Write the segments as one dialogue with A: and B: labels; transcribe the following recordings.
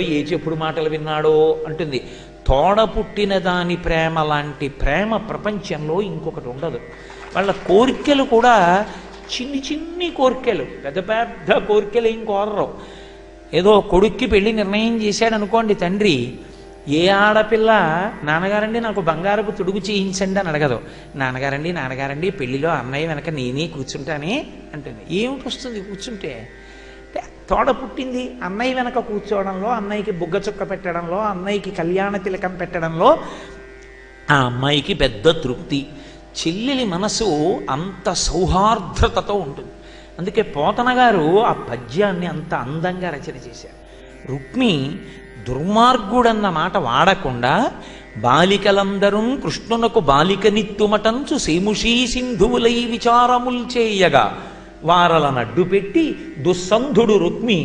A: ఏ చెప్పుడు మాటలు విన్నాడో అంటుంది. తోడ పుట్టిన దాని ప్రేమ లాంటి ప్రేమ ప్రపంచంలో ఇంకొకటి ఉండదు. వాళ్ళ కోరికలు కూడా చిన్ని చిన్ని కోరికలు, పెద్ద పెద్ద కోరికలు ఏం కోరరు. ఏదో కొడుక్కి పెళ్లి నిర్ణయం చేశాడు అనుకోండి తండ్రి, ఏ ఆడపిల్ల నాన్నగారండి నాకు బంగారపు తొడుగు చేయించండి అని అడగదు. నాన్నగారండి పెళ్లిలో అన్నయ్య వెనక నేనే కూర్చుంటానే అంటుంది. ఏమిటి వస్తుంది కూర్చుంటే? తోడ పుట్టింది అన్నయ్య వెనక కూర్చోవడంలో, అన్నయ్యకి బుగ్గ చుక్క పెట్టడంలో, అన్నయ్యకి కళ్యాణ తిలకం పెట్టడంలో ఆ అమ్మాయికి పెద్ద తృప్తి. చెల్లెలి మనసు అంత సౌహార్ద్రతతో ఉంటుంది. అందుకే పోతన గారు ఆ పద్యాన్ని అంత అందంగా రచన చేశారు. రుక్మి దుర్మార్గుడన్న మాట వాడకుండా బాలికలందరూ కృష్ణునకు బాలికనిత్తుమటంచు సేముషీ సింధువులై విచారముల్ చేయగా వారల నడ్డు పెట్టి దుస్సంధుడు రుక్మి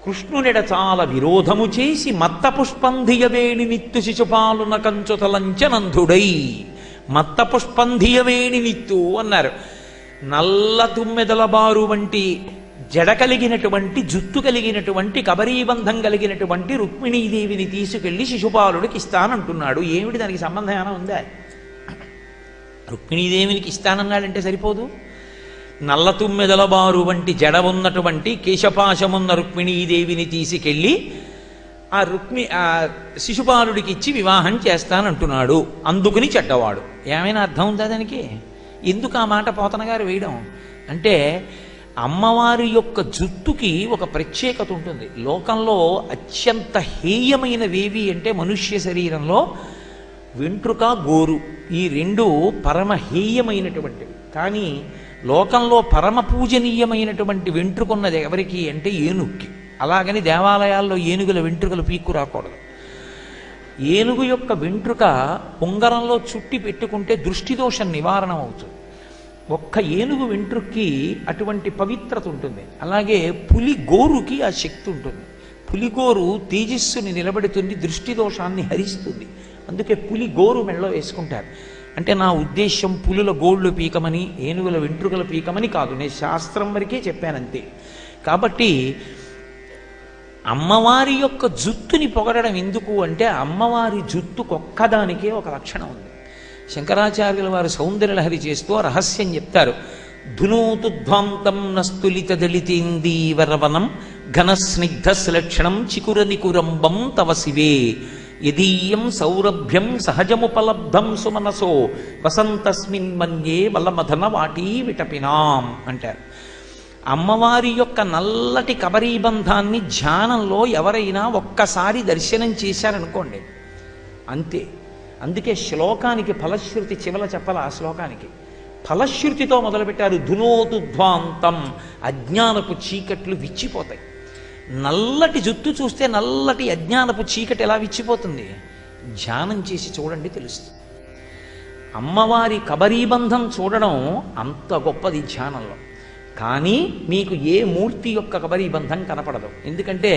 A: కృష్ణునిడ చాలా విరోధము చేసి మత్త పుష్పంధియవేణి నిత్తు శిశుపాలున కంచుతలంచనంధుడై. మత్త పుష్పంధియవేణి నిత్తు అన్నారు. నల్ల తుమ్మెదల బారు వంటి జడ కలిగినటువంటి, జుత్తు కలిగినటువంటి, కబరీబంధం కలిగినటువంటి రుక్మిణీదేవిని తీసుకెళ్లి శిశుపాలుడికి ఇస్తానంటున్నాడు. ఏమిటి దానికి సంబంధం ఏమైనా ఉందా? రుక్మిణీదేవినికి ఇస్తానన్నాడంటే సరిపోదు. నల్ల తుమ్మెదల బారు వంటి జడ ఉన్నటువంటి కేశపాశమున్న రుక్మిణీదేవిని తీసుకెళ్ళి ఆ శిశుపాలుడికి ఇచ్చి వివాహం చేస్తానంటున్నాడు. అందుకుని చెడ్డవాడు. ఏమైనా అర్థం ఉందా దానికి? ఎందుకు ఆ మాట పోతన గారు వేయడం అంటే, అమ్మవారి యొక్క జుత్తుకి ఒక ప్రత్యేకత ఉంటుంది. లోకంలో అత్యంత హేయమైనవేవి అంటే మనుష్య శరీరంలో వెంట్రుక, గోరు, ఈ రెండు పరమ హేయమైనటువంటివి. కానీ లోకంలో పరమ పూజనీయమైనటువంటి వెంట్రుకున్నది ఎవరికి అంటే ఏనుగుకి. అలాగని దేవాలయాల్లో ఏనుగుల వెంట్రుకలు పీక్కు రాకూడదు. ఏనుగు యొక్క వెంట్రుక ఉంగరంలో చుట్టి పెట్టుకుంటే దృష్టిదోషం నివారణ అవుతుంది. ఒక్క ఏనుగు వెంట్రుక్కి అటువంటి పవిత్రత ఉంటుంది. అలాగే పులి గోరుకి ఆ శక్తి ఉంటుంది. పులిగోరు తేజస్సుని నిలబెడుతుంది, దృష్టిదోషాన్ని హరిస్తుంది. అందుకే పులి గోరు మెళ్ళో వేసుకుంటారు. అంటే నా ఉద్దేశం పులుల గోళ్ళు పీకమని, ఏనుగుల వెంట్రుకలు పీకమని కాదు, నేను శాస్త్రం వరకే చెప్పానంతే. కాబట్టి అమ్మవారి యొక్క జుత్తుని పొగడడం ఎందుకు అంటే, అమ్మవారి జుత్తుకొక్కదానికే ఒక లక్షణం ఉంది. శంకరాచార్యుల వారు సౌందర్యలహరి చేస్తూ రహస్యం చెప్తారు. ధునోతుధ్వాంతం నస్తులిత దళితేందీవరవనం ఘనస్నిగ్ధశ్లక్షణం చికురనికురంబం తవ శివే యదీయం సౌరభ్యం సహజముపలబ్ధం సుమనసో వసంతస్మిన్ మన్యే వలమధన వాటీ విటపినాం అంటారు. అమ్మవారి యొక్క నల్లటి కబరీబంధాన్ని ధ్యానంలో ఎవరైనా ఒక్కసారి దర్శనం చేశారనుకోండి అంతే. అందుకే శ్లోకానికి ఫలశ్రుతి చివల చెప్పాలి. ఆ శ్లోకానికి ఫలశ్రుతితో మొదలుపెట్టారు. ధునోతుధ్వాంతం, అజ్ఞానపు చీకట్లు విచ్చిపోతాయి. నల్లటి జుత్తు చూస్తే నల్లటి అజ్ఞానపు చీకటి ఎలా విచ్చిపోతుంది? ధ్యానం చేసి చూడండి తెలుస్తుంది. అమ్మవారి కబరీబంధం చూడడం అంత గొప్పది ధ్యానంలో. కానీ మీకు ఏ మూర్తి యొక్క కబరీబంధం కనపడదు. ఎందుకంటే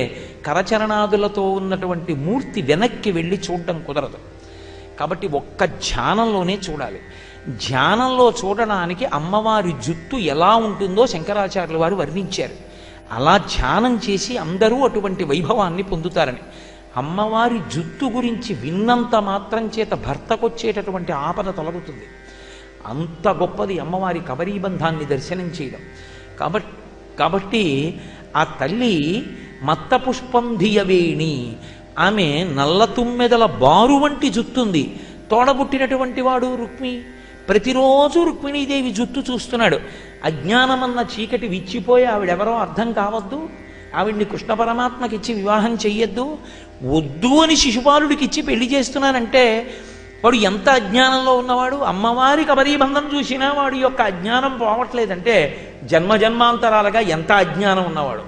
A: కరచరణాదులతో ఉన్నటువంటి మూర్తి వెనక్కి వెళ్ళి చూడడం కుదరదు. కాబట్టి ఒక్క ధ్యానంలోనే చూడాలి. ధ్యానంలో చూడడానికి అమ్మవారి జుత్తు ఎలా ఉంటుందో శంకరాచార్యుల వారు వర్ణించారు. అలా ధ్యానం చేసి అందరూ అటువంటి వైభవాన్ని పొందుతారని. అమ్మవారి జుత్తు గురించి విన్నంత మాత్రం చేత భర్తకొచ్చేటటువంటి ఆపద తొలగుతుంది. అంత గొప్పది అమ్మవారి కబరీబంధాన్ని దర్శనం చేయడం. కాబట్టి ఆ తల్లి మత్త పుష్పంధియవేణి, ఆమె నల్ల తుమ్మెదల బారు వంటి జుత్తుంది. తోడబుట్టినటువంటి వాడు రుక్మి. ప్రతిరోజు రుక్మిణీదేవి జుత్తు చూస్తున్నాడు. అజ్ఞానమన్న చీకటి విచ్చిపోయి ఆవిడెవరో అర్థం కావద్దు, ఆవిడ్ని కృష్ణ పరమాత్మకి ఇచ్చి వివాహం చెయ్యొద్దు, వద్దు అని శిశుపాలుడికి ఇచ్చి పెళ్లి చేస్తున్నానంటే వాడు ఎంత అజ్ఞానంలో ఉన్నవాడు. అమ్మవారి కబరీబంధం చూసినా వాడి యొక్క అజ్ఞానం పోవట్లేదంటే జన్మజన్మాంతరాలుగా ఎంత అజ్ఞానం ఉన్నవాడు.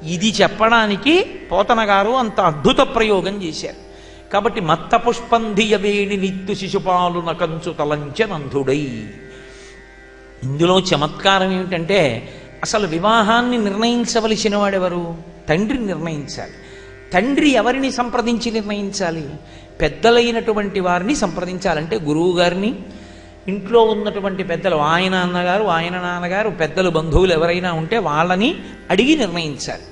A: ఇది చెప్పడానికి పోతన గారు అంత అద్భుత ప్రయోగం చేశారు. కాబట్టి మత్త పుష్పంధియవేణి నిత్తు శిశుపాలున కంచు తలంచనంధుడై. ఇందులో చమత్కారం ఏమిటంటే, అసలు వివాహాన్ని నిర్ణయించవలసిన వాడెవరు? తండ్రి నిర్ణయించాలి. తండ్రి ఎవరిని సంప్రదించి నిర్ణయించాలి? పెద్దలైనటువంటి వారిని సంప్రదించాలంటే గురువు గారిని, ఇంట్లో ఉన్నటువంటి పెద్దలు, ఆయన అన్నగారు, ఆయన నాన్నగారు, పెద్దలు, బంధువులు ఎవరైనా ఉంటే వాళ్ళని అడిగి నిర్ణయించాలి.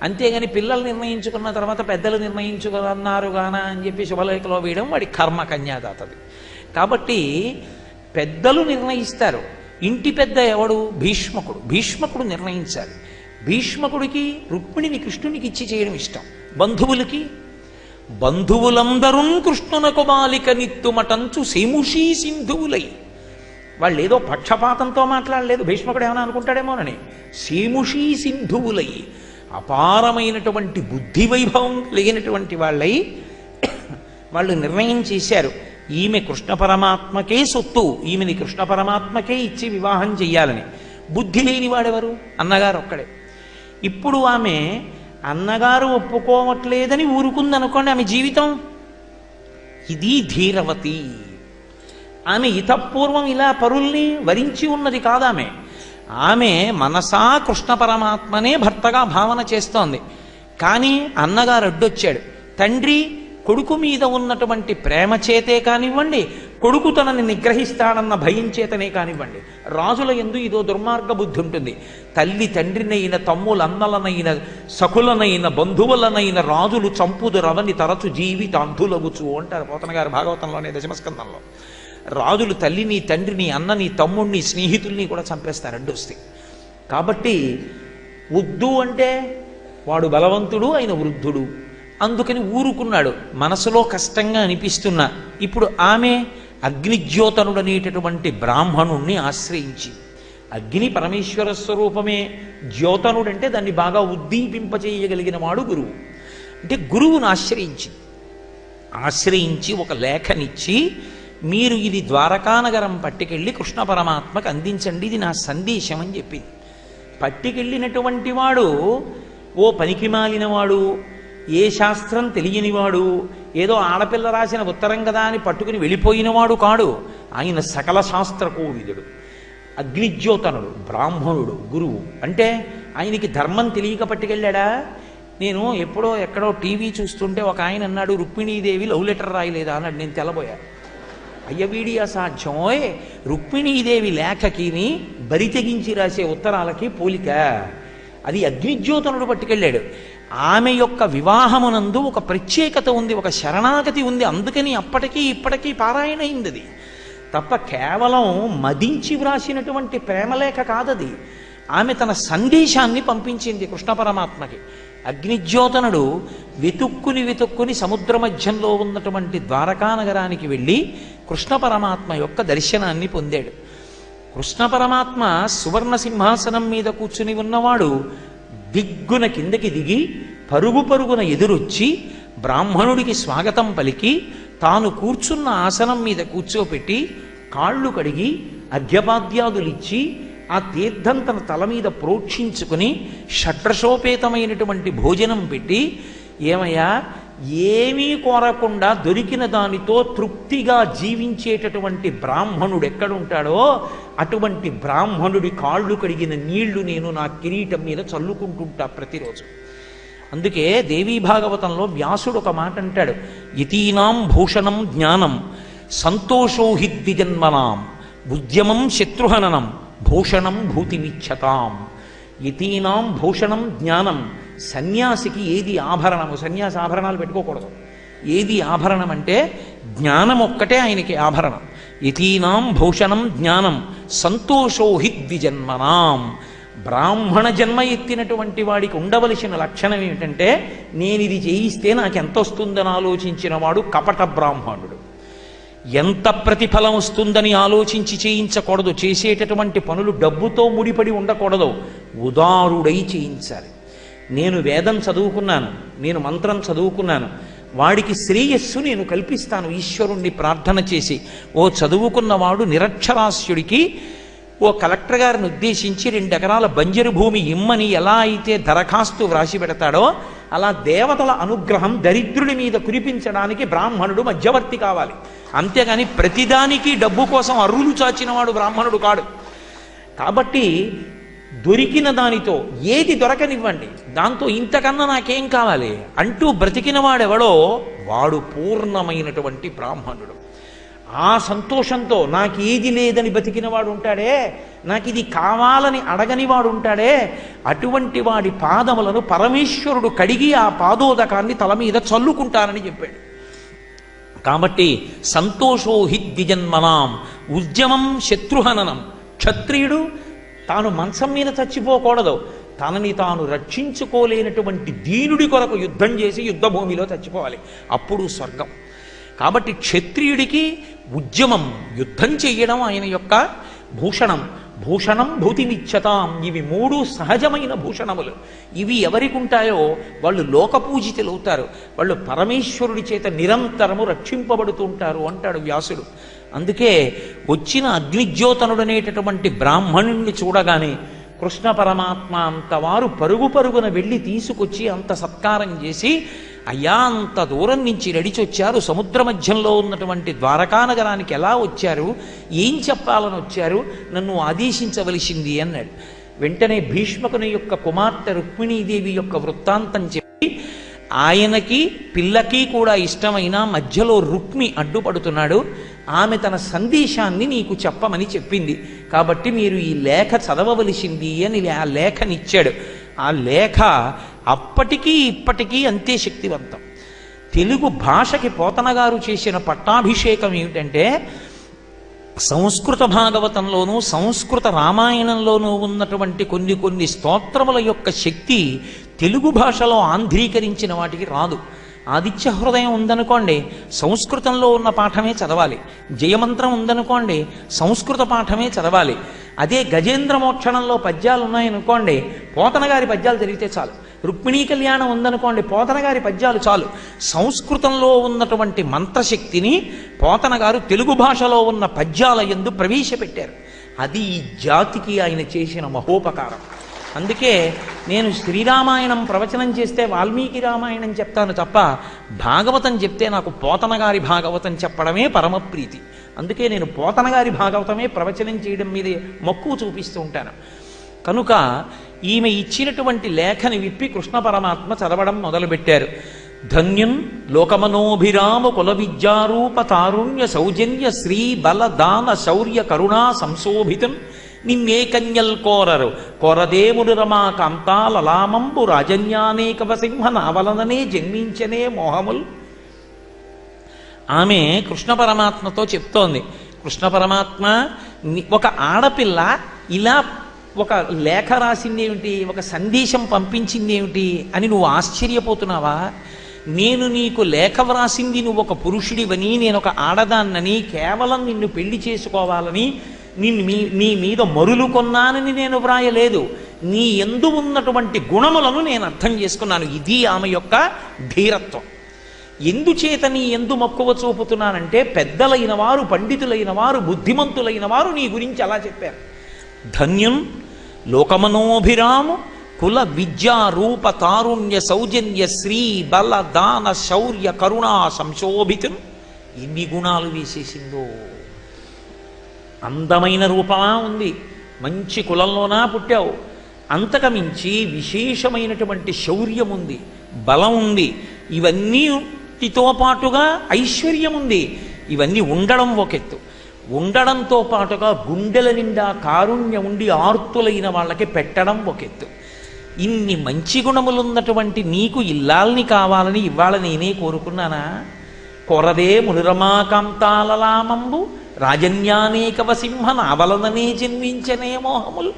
A: అంతేగాని పిల్లలు నిర్ణయించుకున్న తర్వాత పెద్దలు నిర్ణయించుకున్నారు గానా అని చెప్పి శుభలేఖలో వేయడం వాడి కర్మ కన్యాదాతది. కాబట్టి పెద్దలు నిర్ణయిస్తారు. ఇంటి పెద్ద ఎవడు? భీష్మకుడు. భీష్మకుడు నిర్ణయించాలి. భీష్మకుడికి రుక్మిణిని కృష్ణునికి ఇచ్చి చేయడం ఇష్టం. బంధువులకి బంధువులందరూ కృష్ణునకు బాలిక నిత్తుమటంచు సేముషీ సింధువులై. వాళ్ళు ఏదో పక్షపాతంతో మాట్లాడలేదు. భీష్మకుడు ఏమైనా అనుకుంటాడేమోనని. సేముషీ సింధువులై, అపారమైనటువంటి బుద్ధి వైభవం కలిగినటువంటి వాళ్ళై వాళ్ళు నిర్ణయం చేశారు, ఈమె కృష్ణ పరమాత్మకే సొత్తు, ఈమెని కృష్ణ పరమాత్మకే ఇచ్చి వివాహం చెయ్యాలని. బుద్ధి లేని వాడెవరు? అన్నగారు ఒక్కడే. ఇప్పుడు ఆమె అన్నగారు ఒప్పుకోవట్లేదని ఊరుకుందనుకోండి, ఆమె జీవితం ఇది ధీరవతి. ఆమె ఇతపూర్వం ఇలా పరుల్ని వరించి ఉన్నది కాదామె. ఆమె మనసా కృష్ణ పరమాత్మనే భర్తగా భావన చేస్తోంది. కానీ అన్నగారు అడ్డొచ్చాడు. తండ్రి కొడుకు మీద ఉన్నటువంటి ప్రేమ చేతే కానివ్వండి, కొడుకు తనని నిగ్రహిస్తాడన్న భయం చేతనే కానివ్వండి, రాజుల యందు ఇదో దుర్మార్గ బుద్ధి ఉంటుంది. తల్లి తండ్రినైన, తమ్ములన్నలనైన, సకులనైన, బంధువులనైన రాజులు చంపుదురవని తరచు జీవితాంధులగుచు అంటారు పోతన గారు భాగవతంలోనే దశమస్కందంలో. రాజులు తల్లిని, తండ్రిని, అన్నని, తమ్ముడిని, స్నేహితుల్ని కూడా చంపేస్తారు అడ్డొస్తే. కాబట్టి వద్దు అంటే వాడు బలవంతుడు, ఆయన వృద్ధుడు, అందుకని ఊరుకున్నాడు. మనసులో కష్టంగా అనిపిస్తున్నా ఇప్పుడు ఆమె అగ్నిజ్యోతనుడనేటటువంటి బ్రాహ్మణుణ్ణి ఆశ్రయించి, అగ్ని పరమేశ్వర స్వరూపమే, జ్యోతనుడంటే దాన్ని బాగా ఉద్దీపింపచేయగలిగిన వాడు గురువు. అంటే గురువును ఆశ్రయించి ఒక లేఖనిచ్చి, మీరు ఇది ద్వారకానగరం పట్టుకెళ్ళి కృష్ణ పరమాత్మకు అందించండి, ఇది నా సందేశం అని చెప్పింది. పట్టుకెళ్ళినటువంటి వాడు ఓ పనికి మాలినవాడు, ఏ శాస్త్రం తెలియనివాడు, ఏదో ఆడపిల్ల రాసిన ఉత్తరం కదా అని పట్టుకుని వెళ్ళిపోయినవాడు కాడు. ఆయన సకల శాస్త్ర కోవిదుడు, అగ్నిజ్యోతనుడు, బ్రాహ్మణుడు, గురువు. అంటే ఆయనకి ధర్మం తెలియక పట్టుకెళ్ళాడా? నేను ఎప్పుడో ఎక్కడో టీవీ చూస్తుంటే ఒక ఆయన అన్నాడు, రుక్మిణీదేవి లవ్ లెటర్ రాయలేదా అన్నాడు. నేను తెల్లబోయా. అయ్యవీడి అసాధ్యమోయ్, రుక్మిణీదేవి లేఖకిని బరి తెగించి రాసే ఉత్తరాలకి పోలిక. అది అగ్నిజ్యోతనుడు పట్టుకెళ్ళాడు. ఆమె యొక్క వివాహమునందు ఒక ప్రత్యేకత ఉంది, ఒక శరణాగతి ఉంది. అందుకని అప్పటికీ ఇప్పటికీ పారాయణ అయింది అది తప్ప కేవలం మదించి వ్రాసినటువంటి ప్రేమలేఖ కాదది. ఆమె తన సందేశాన్ని పంపించింది కృష్ణ పరమాత్మకి. అగ్నిజ్యోతనుడు వెతుక్కుని సముద్ర మధ్యంలో ఉన్నటువంటి ద్వారకానగరానికి వెళ్ళి కృష్ణ పరమాత్మ యొక్క దర్శనాన్ని పొందాడు. కృష్ణ పరమాత్మ సువర్ణ సింహాసనం మీద కూర్చుని ఉన్నవాడు దిగ్గున కిందకి దిగి పరుగున ఎదురొచ్చి బ్రాహ్మణుడికి స్వాగతం పలికి, తాను కూర్చున్న ఆసనం మీద కూర్చోపెట్టి కాళ్ళు కడిగి అర్ఘ్యపాద్యాదులిచ్చి ఆ తీర్థం తన తల మీద ప్రోక్షించుకుని షడ్రసోపేతమైనటువంటి భోజనం పెట్టి, ఏమయ్యా, ఏమీ కోరకుండా దొరికిన దానితో తృప్తిగా జీవించేటటువంటి బ్రాహ్మణుడు ఎక్కడుంటాడో అటువంటి బ్రాహ్మణుడి కాళ్ళు కడిగిన నీళ్లు నేను నా కిరీటం మీద చల్లుకుంటుంటా ప్రతిరోజు. అందుకే దేవీ భాగవతంలో వ్యాసుడు ఒక మాట అంటాడు, యతీనాం భూషణం జ్ఞానం సంతోషో హి ద్విజన్మనాం ఉద్యమం శత్రుహననం భూషణం భూతిమిచ్చతాం. యతీనాం భూషణం జ్ఞానం. సన్యాసికి ఏది ఆభరణము? సన్యాసి ఆభరణాలు పెట్టుకోకూడదు. ఏది ఆభరణం అంటే జ్ఞానం ఒక్కటే ఆయనకి ఆభరణం. యతీనాం భూషణం జ్ఞానం సంతోషో హి ద్విజన్మనాం. బ్రాహ్మణ జన్మ ఎత్తినటువంటి వాడికి ఉండవలసిన లక్షణం ఏమిటంటే, నేను ఇది చేయిస్తే నాకు ఎంత వస్తుందని ఆలోచించిన వాడు కపట బ్రాహ్మణుడు. ఎంత ప్రతిఫలం వస్తుందని ఆలోచించి చేయించకూడదు. చేసేటటువంటి పనులు డబ్బుతో ముడిపడి ఉండకూడదు. ఉదారుడై చేయించాలి. నేను వేదం చదువుకున్నాను, నేను మంత్రం చదువుకున్నాను, వాడికి శ్రేయస్సు నేను కల్పిస్తాను ఈశ్వరుణ్ణి ప్రార్థన చేసి. ఓ చదువుకున్నవాడు నిరక్షరాస్యుడికి ఓ కలెక్టర్ గారిని ఉద్దేశించి 2 ఎకరాల బంజరు భూమి ఇమ్మని ఎలా అయితే దరఖాస్తు వ్రాసి పెడతాడో, అలా దేవతల అనుగ్రహం దరిద్రుడి మీద కురిపించడానికి బ్రాహ్మణుడు మధ్యవర్తి కావాలి. అంతేగాని ప్రతిదానికి డబ్బు కోసం అర్రులు చాచినవాడు బ్రాహ్మణుడు కాడు. కాబట్టి దొరికిన దానితో, ఏది దొరకనివ్వండి, దాంతో ఇంతకన్నా నాకేం కావాలి అంటూ బ్రతికిన వాడెవడో వాడు పూర్ణమైనటువంటి బ్రాహ్మణుడు. ఆ సంతోషంతో నాకు ఏది లేదని బతికిన వాడు ఉంటాడే, నాకు ఇది కావాలని అడగని వాడు ఉంటాడే, అటువంటి వాడి పాదములను పరమేశ్వరుడు కడిగి ఆ పాదోదకాన్ని తల మీద చల్లుకుంటానని చెప్పాడు. కాబట్టి సంతోషో హి ద్విజన్మనాం ఉద్యమం శత్రుహననం. క్షత్రియుడు తాను మంచం మీద చచ్చిపోకూడదు, తనని తాను రక్షించుకోలేనటువంటి దీనుడి కొరకు యుద్ధం చేసి యుద్ధభూమిలో చచ్చిపోవాలి, అప్పుడు స్వర్గం. కాబట్టి క్షత్రియుడికి ఉద్యమం, యుద్ధం చెయ్యడం ఆయన యొక్క భూషణం. భూషణం భూతిమిచ్చతాం, ఇవి మూడు సహజమైన భూషణములు. ఇవి ఎవరికి ఉంటాయో వాళ్ళు లోకపూజితులు అవుతారు, వాళ్ళు పరమేశ్వరుడి చేత నిరంతరము రక్షింపబడుతూ ఉంటారు అంటాడు వ్యాసుడు. అందుకే వచ్చిన అగ్నిజ్యోతనుడనేటటువంటి బ్రాహ్మణుణ్ణి చూడగానే కృష్ణ పరమాత్మ అంతవారు పరుగు పరుగున వెళ్ళి తీసుకొచ్చి అంత సత్కారం చేసి, అయ్యా అంత దూరం నుంచి నడిచొచ్చారు, సముద్ర మధ్యంలో ఉన్నటువంటి ద్వారకా నగరానికి ఎలా వచ్చారు, ఏం చెప్పాలని వచ్చారు, నన్ను ఆదేశించవలసింది అన్నాడు. వెంటనే భీష్మకుని యొక్క కుమార్తె రుక్మిణీదేవి యొక్క వృత్తాంతం చెప్పి, ఆయనకి పిల్లకి కూడా ఇష్టమైన మధ్యలో రుక్మి అడ్డుపడుతున్నాడు, ఆమె తన సందేశాన్ని నీకు చెప్పమని చెప్పింది, కాబట్టి మీరు ఈ లేఖ చదవవలసింది అని ఆ లేఖనిచ్చాడు. ఆ లేఖ అప్పటికీ ఇప్పటికీ అంతే శక్తివంతం. తెలుగు భాషకి పోతన గారు చేసిన పట్టాభిషేకం ఏమిటంటే, సంస్కృత భాగవతంలోనూ సంస్కృత రామాయణంలోనూ ఉన్నటువంటి కొన్ని స్తోత్రముల యొక్క శక్తి తెలుగు భాషలో ఆంధ్రీకరించిన వాటికి రాదు. ఆదిత్య హృదయం ఉందనుకోండి, సంస్కృతంలో ఉన్న పాఠమే చదవాలి. జయమంత్రం ఉందనుకోండి, సంస్కృత పాఠమే చదవాలి. అదే గజేంద్ర మోక్షణంలో పద్యాలు ఉన్నాయనుకోండి, పోతన గారి పద్యాలు చదివితే చాలు. రుక్మిణీ కళ్యాణం ఉందనుకోండి, పోతన గారి పద్యాలు చాలు. సంస్కృతంలో ఉన్నటువంటి మంత్రశక్తిని పోతన గారు తెలుగు భాషలో ఉన్న పద్యాల యందు ప్రవేశపెట్టారు. అది ఈ జాతికి ఆయన చేసిన మహోపకారం. అందుకే నేను శ్రీరామాయణం ప్రవచనం చేస్తే వాల్మీకి రామాయణం చెప్తాను తప్ప, భాగవతం చెప్తే నాకు పోతన గారి భాగవతం చెప్పడమే పరమప్రీతి. అందుకే నేను పోతన గారి భాగవతమే ప్రవచనం చేయడం మీద మక్కువ చూపిస్తూ ఉంటాను. కనుక ఈమె ఇచ్చినటువంటి లేఖని విప్పి కృష్ణ పరమాత్మ చదవడం మొదలుపెట్టారు. ధన్యం లోకమనోభిరామ కుల విద్యారూప తారుణ్య సౌజన్య శ్రీ బల దాన శౌర్య కరుణా సంశోభితం నిన్నే కన్యల్ కోరరు కోరదేముడు రమా కాంతాల లామంబు రాజన్యానేకవ సింహ నావలననే జన్మించనే మోహముల్. ఆమె కృష్ణ పరమాత్మతో చెప్తోంది, కృష్ణ పరమాత్మ ఒక ఆడపిల్ల ఇలా ఒక లేఖ రాసిందేమిటి, ఒక సందేశం పంపించిందేమిటి అని నువ్వు ఆశ్చర్యపోతున్నావా? నేను నీకు లేఖ వ్రాసింది నువ్వు ఒక పురుషుడివని, నేను ఒక ఆడదాన్నని, కేవలం నిన్ను పెళ్లి చేసుకోవాలని, నీ మీద మరులు కొన్నానని నేను వ్రాయలేదు. నీ యందు ఉన్నటువంటి గుణములను నేను అర్థం చేసుకున్నాను. ఇది ఆమె యొక్క ధీరత్వం. ఎందుచేత నీ ఎందు మక్కువ చూపుతున్నానంటే, పెద్దలైన వారు, పండితులైన వారు, బుద్ధిమంతులైన వారు నీ గురించి అలా చెప్పారు. ధన్యం లోకమనోభిరాము కుల విద్యా రూప తారుణ్య సౌజన్య శ్రీ బల దాన శౌర్య కరుణా సంశోభితం. ఎన్ని గుణాలు వేసేసిందో! అందమైన రూపమా ఉంది, మంచి కులంలోనా పుట్టావు, అంతకమించి విశేషమైనటువంటి శౌర్యం ఉంది, బలం ఉంది, ఇవన్నీటితో పాటుగా ఐశ్వర్యం ఉంది. ఇవన్నీ ఉండడం ఒక ఎత్తు, ఉండడంతో పాటుగా గుండెల నిండా కారుణ్యం ఉండి ఆర్తులైన వాళ్ళకి పెట్టడం ఒక ఎత్తు. ఇన్ని మంచి గుణములున్నటువంటి నీకు ఇల్లాల్ని కావాలని ఇవాళ నేనే కోరుకున్నానా? కొరదే మునిరమాకాంతాలలామంబు రాజన్యానేకవ సింహ నావలననే జన్మించనే మోహములు.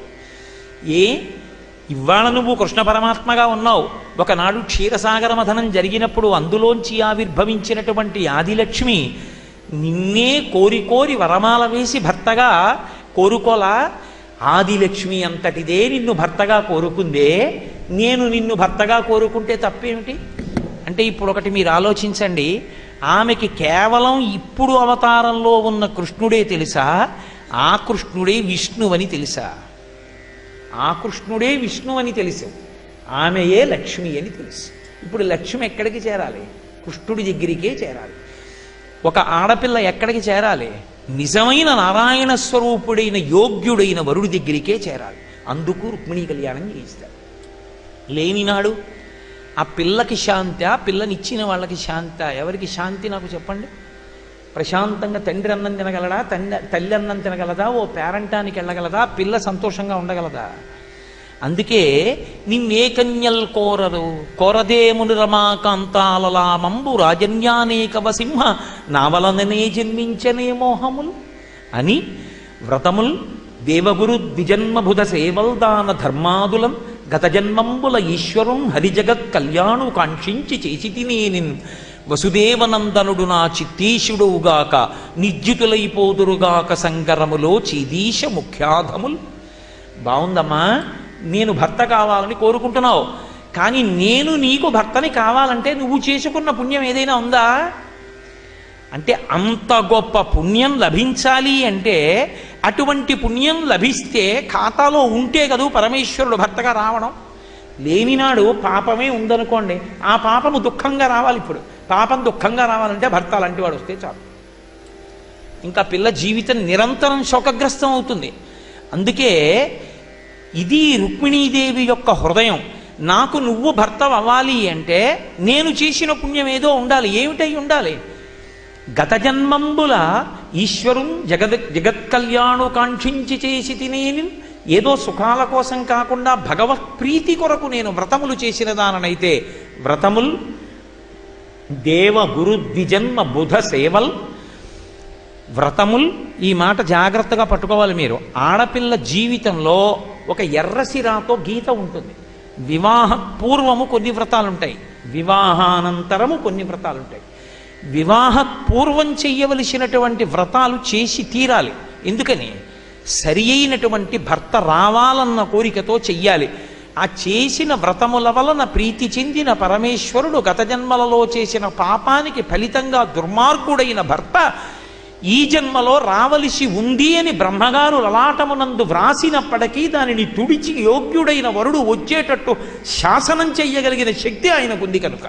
A: ఇవాళ నువ్వు కృష్ణ పరమాత్మగా ఉన్నావు. ఒకనాడు క్షీరసాగర మథనం జరిగినప్పుడు అందులోంచి ఆవిర్భవించినటువంటి ఆదిలక్ష్మి నిన్నే కోరి కోరి వరమాల వేసి భర్తగా కోరుకోలా. ఆదిలక్ష్మి అంతటిదే నిన్ను భర్తగా కోరుకుందే, నేను నిన్ను భర్తగా కోరుకుంటే తప్పేమిటి? అంటే ఇప్పుడు ఒకటి మీరు ఆలోచించండి, ఆమెకి కేవలం ఇప్పుడు అవతారంలో ఉన్న కృష్ణుడే తెలుసా, ఆ కృష్ణుడే విష్ణువని తెలుసా? ఆ కృష్ణుడే విష్ణువని తెలుసు, ఆమెయే లక్ష్మి అని తెలుసు. ఇప్పుడు లక్ష్మి ఎక్కడికి చేరాలి? కృష్ణుడి దగ్గరికే చేరాలి. ఒక ఆడపిల్ల ఎక్కడికి చేరాలి? నిజమైన నారాయణ స్వరూపుడైన యోగ్యుడైన వరుడి దగ్గరికే చేరాలి. అందుకు రుక్మిణీ కళ్యాణం చేయిస్తారు. లేనినాడు ఆ పిల్లకి శాంతి, ఆ పిల్లనిచ్చిన వాళ్ళకి శాంతి, ఎవరికి శాంతి నాకు చెప్పండి? ప్రశాంతంగా తండ్రి అన్నం తినగలడా, తల్లి అన్నం తినగలదా, ఓ పేరంటానికి వెళ్ళగలదా, పిల్ల సంతోషంగా ఉండగలదా? అందుకే నిన్నే కన్యల్ కోరరు కోరదేముని రమాకాంతాలలామంబు రాజన్యానేకవ సింహ నావలననే జన్మించనే మోహములు అని వ్రతముల్ దేవగురు ద్విజన్మభుధ సేవల్దాన ధర్మాదులం గత జన్మంబుల ఈశ్వరం హరిజగత్ కళ్యాణు కాంక్షించి చేసి తినేనిన్ వసుదేవనందనుడు నా చిత్తీశుడవుగాక నిజ్యుతులైపోదురుగాక సంగరములో చీదీశ ముఖ్యాధముల్. బాగుందమ్మా, నేను భర్త కావాలని కోరుకుంటున్నావు, కానీ నేను నీకు భర్తని కావాలంటే నువ్వు చేసుకున్న పుణ్యం ఏదైనా ఉందా అంటే అంత గొప్ప పుణ్యం లభించాలి అంటే అటువంటి పుణ్యం లభిస్తే ఖాతాలో ఉంటే కదూ పరమేశ్వరుడు భర్తగా రావడం. లేనినాడు పాపమే ఉందనుకోండి, ఆ పాపము దుఃఖంగా రావాలి. ఇప్పుడు పాపం దుఃఖంగా రావాలంటే భర్త అలాంటి వాడు వస్తే చాలు. ఇంకా పిల్ల జీవితం నిరంతరం శోకగ్రస్తం అవుతుంది. అందుకే ఇది రుక్మిణీదేవి యొక్క హృదయం. నాకు నువ్వు భర్త అవ్వాలి అంటే నేను చేసిన పుణ్యం ఏదో ఉండాలి. ఏమిటై ఉండాలి? గత జన్మంబుల ఈశ్వరుం జగత్ కళ్యాణు కాంక్షించి చేసి తినేని, ఏదో సుఖాల కోసం కాకుండా భగవత్ ప్రీతి కొరకు నేను వ్రతములు చేసిన దాననైతే వ్రతముల్ దేవ గురు ద్విజన్మ బుధ సేవల్. వ్రతముల్, ఈ మాట జాగ్రత్తగా పట్టుకోవాలి మీరు. ఆడపిల్ల జీవితంలో ఒక ఎర్రసిరాతో గీత ఉంటుంది. వివాహ పూర్వము కొన్ని వ్రతాలుంటాయి, వివాహానంతరము కొన్ని వ్రతాలుంటాయి. వివాహ పూర్వం చెయ్యవలసినటువంటి వ్రతాలు చేసి తీరాలి. ఎందుకని? సరి అయినటువంటి భర్త రావాలన్న కోరికతో చెయ్యాలి. ఆ చేసిన వ్రతముల వలన ప్రీతి చెందిన పరమేశ్వరుడు గత జన్మలలో చేసిన పాపానికి ఫలితంగా దుర్మార్గుడైన భర్త ఈ జన్మలో రావలసి ఉంది అని బ్రహ్మగారు లలాటమునందు వ్రాసినప్పటికీ దానిని తుడిచి యోగ్యుడైన వరుడు వచ్చేటట్టు శాసనం చెయ్యగలిగిన శక్తి ఆయనకుంది కనుక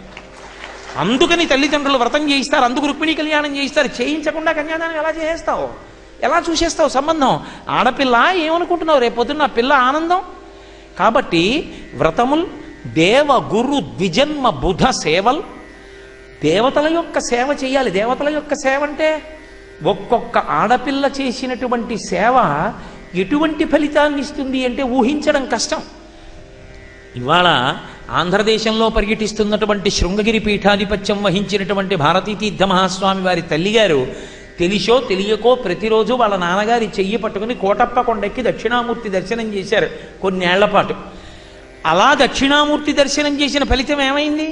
A: అందుకని తల్లిదండ్రులు వ్రతం చేయిస్తారు. అందుకు రుక్మిణీ కళ్యాణం చేయిస్తారు. చేయించకుండా కన్యాదానం ఎలా చేసేస్తావు? ఎలా చూసేస్తావు సంబంధం? ఆడపిల్ల ఏమనుకుంటున్నావు? రేపొద్దున్న పిల్ల ఆనందం. కాబట్టి వ్రతముల్ దేవ గురు ద్విజన్మ బుధ సేవల్. దేవతల యొక్క సేవ చేయాలి. దేవతల యొక్క సేవ అంటే ఒక్కొక్క ఆడపిల్ల చేసినటువంటి సేవ ఎటువంటి ఫలితాన్ని ఇస్తుంది అంటే ఊహించడం కష్టం. ఇవాళ ఆంధ్రదేశంలో పర్యటిస్తున్నటువంటి శృంగగిరి పీఠాధిపత్యం వహించినటువంటి భారతీ తీర్థ మహాస్వామి వారి తల్లిగారు తెలిసో తెలియకో ప్రతిరోజు వాళ్ళ నాన్నగారి చెయ్యి పట్టుకుని కోటప్ప కొండెక్కి దక్షిణామూర్తి దర్శనం చేశారు కొన్నేళ్ల పాటు. అలా దక్షిణామూర్తి దర్శనం చేసిన ఫలితం ఏమైంది?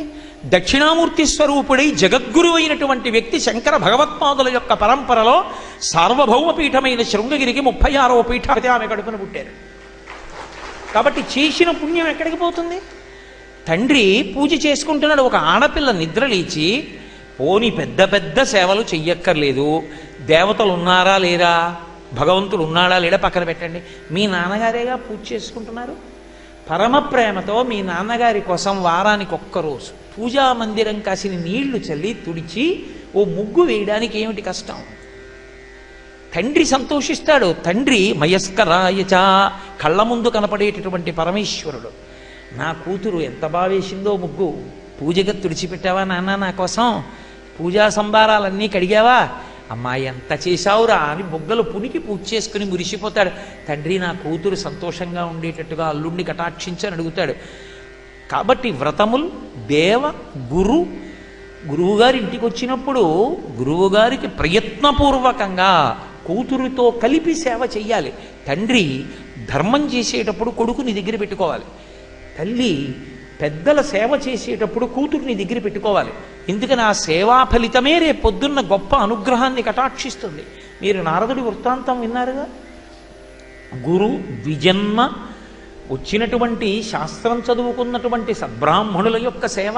A: దక్షిణామూర్తి స్వరూపుడై జగద్గురు అయినటువంటి వ్యక్తి శంకర భగవత్పాదుల యొక్క పరంపరలో సార్వభౌమ పీఠమైన శృంగగిరికి 36వ పీఠాధిపతి ఆమె కడుపున పుట్టారు. కాబట్టి చేసిన పుణ్యం ఎక్కడికి పోతుంది? తండ్రి పూజ చేసుకుంటున్నాడు. ఒక ఆడపిల్ల నిద్రలేచి పోని పెద్ద పెద్ద సేవలు చెయ్యక్కర్లేదు, దేవతలు ఉన్నారా లేరా, భగవంతుడు ఉన్నాడా లేడా పక్కన పెట్టండి, మీ నాన్నగారేగా పూజ చేసుకుంటున్నారు. పరమ ప్రేమతో మీ నాన్నగారి కోసం వారానికి ఒక్కరోజు పూజా మందిరం కాసిన నీళ్లు చల్లి తుడిచి ఓ ముగ్గు వేయడానికి ఏమిటి కష్టం? తండ్రి సంతోషిస్తాడు. తండ్రి మయస్కరాయచ, కళ్ళ ముందు కనపడేటటువంటి పరమేశ్వరుడు. నా కూతురు ఎంత బాగా వేసిందో ముగ్గు, పూజగా తుడిచిపెట్టావా నాన్న నా కోసం, పూజా సంబారాలన్నీ కడిగావా, అమ్మాయి ఎంత చేశావురా అని బొగ్గలు పునికి పూజ చేసుకుని మురిసిపోతాడు. తండ్రి నా కూతురు సంతోషంగా ఉండేటట్టుగా అల్లుణ్ణి కటాక్షించని అడుగుతాడు. కాబట్టి వ్రతములు దేవ గురు, గురువుగారి ఇంటికి వచ్చినప్పుడు గురువుగారికి ప్రయత్నపూర్వకంగా కూతురుతో కలిపి సేవ చెయ్యాలి. తండ్రి ధర్మం చేసేటప్పుడు కొడుకుని దగ్గర పెట్టుకోవాలి. తల్లి పెద్దల సేవ చేసేటప్పుడు కూతుర్ని దగ్గర పెట్టుకోవాలి. ఎందుకని ఆ సేవా ఫలితమే రేపు పొద్దున్న గొప్ప అనుగ్రహాన్ని కటాక్షిస్తుంది. మీరు నారదుడి వృత్తాంతం విన్నారుగా. గురు ద్విజన్మ వచ్చినటువంటి శాస్త్రం చదువుకున్నటువంటి సద్బ్రాహ్మణుల యొక్క సేవ.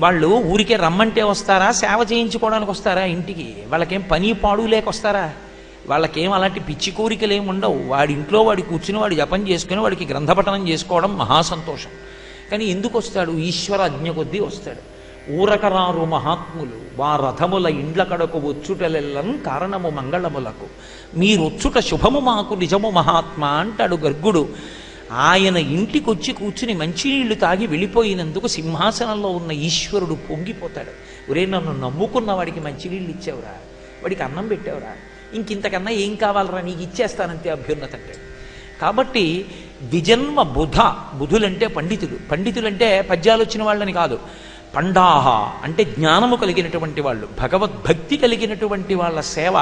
A: వాళ్ళు ఊరికే రమ్మంటే వస్తారా? సేవ చేయించుకోవడానికి వస్తారా ఇంటికి? వాళ్ళకేం పని పాడు లేకొస్తారా? వాళ్ళకేం అలాంటి పిచ్చి కోరికలు ఏమి ఉండవు. వాడి ఇంట్లో వాడి కూర్చుని వాడి జపం చేసుకుని వాడికి గ్రంథపఠనం చేసుకోవడం మహాసంతోషం. కానీ ఎందుకు వస్తాడు? ఈశ్వర అజ్ఞ కొద్దీ వస్తాడు. ఊరకరారు మహాత్ములు వారథముల ఇండ్ల కడకు వచ్చుటలెల్లం కారణము మంగళములకు, మీరొచ్చుట శుభము మాకు నిజము మహాత్మా అంటాడు గర్గుడు. ఆయన ఇంటికొచ్చి కూర్చుని మంచినీళ్లు తాగి వెళ్ళిపోయినందుకు సింహాసనంలో ఉన్న ఈశ్వరుడు పొంగిపోతాడు. ఒరే నన్ను నమ్ముకున్న వాడికి మంచినీళ్ళు ఇచ్చావురా, వాడికి అన్నం పెట్టావురా, ఇంకింతకన్నా ఏం కావాలరా, నీకు ఇచ్చేస్తానంతే అభ్యున్నత అంటే. కాబట్టి ద్విజన్మ బుధులంటే పండితులు. పండితులంటే పద్యాలు వచ్చిన వాళ్ళని కాదు, పండాహ అంటే జ్ఞానము కలిగినటువంటి వాళ్ళు, భగవద్భక్తి కలిగినటువంటి వాళ్ళ సేవ.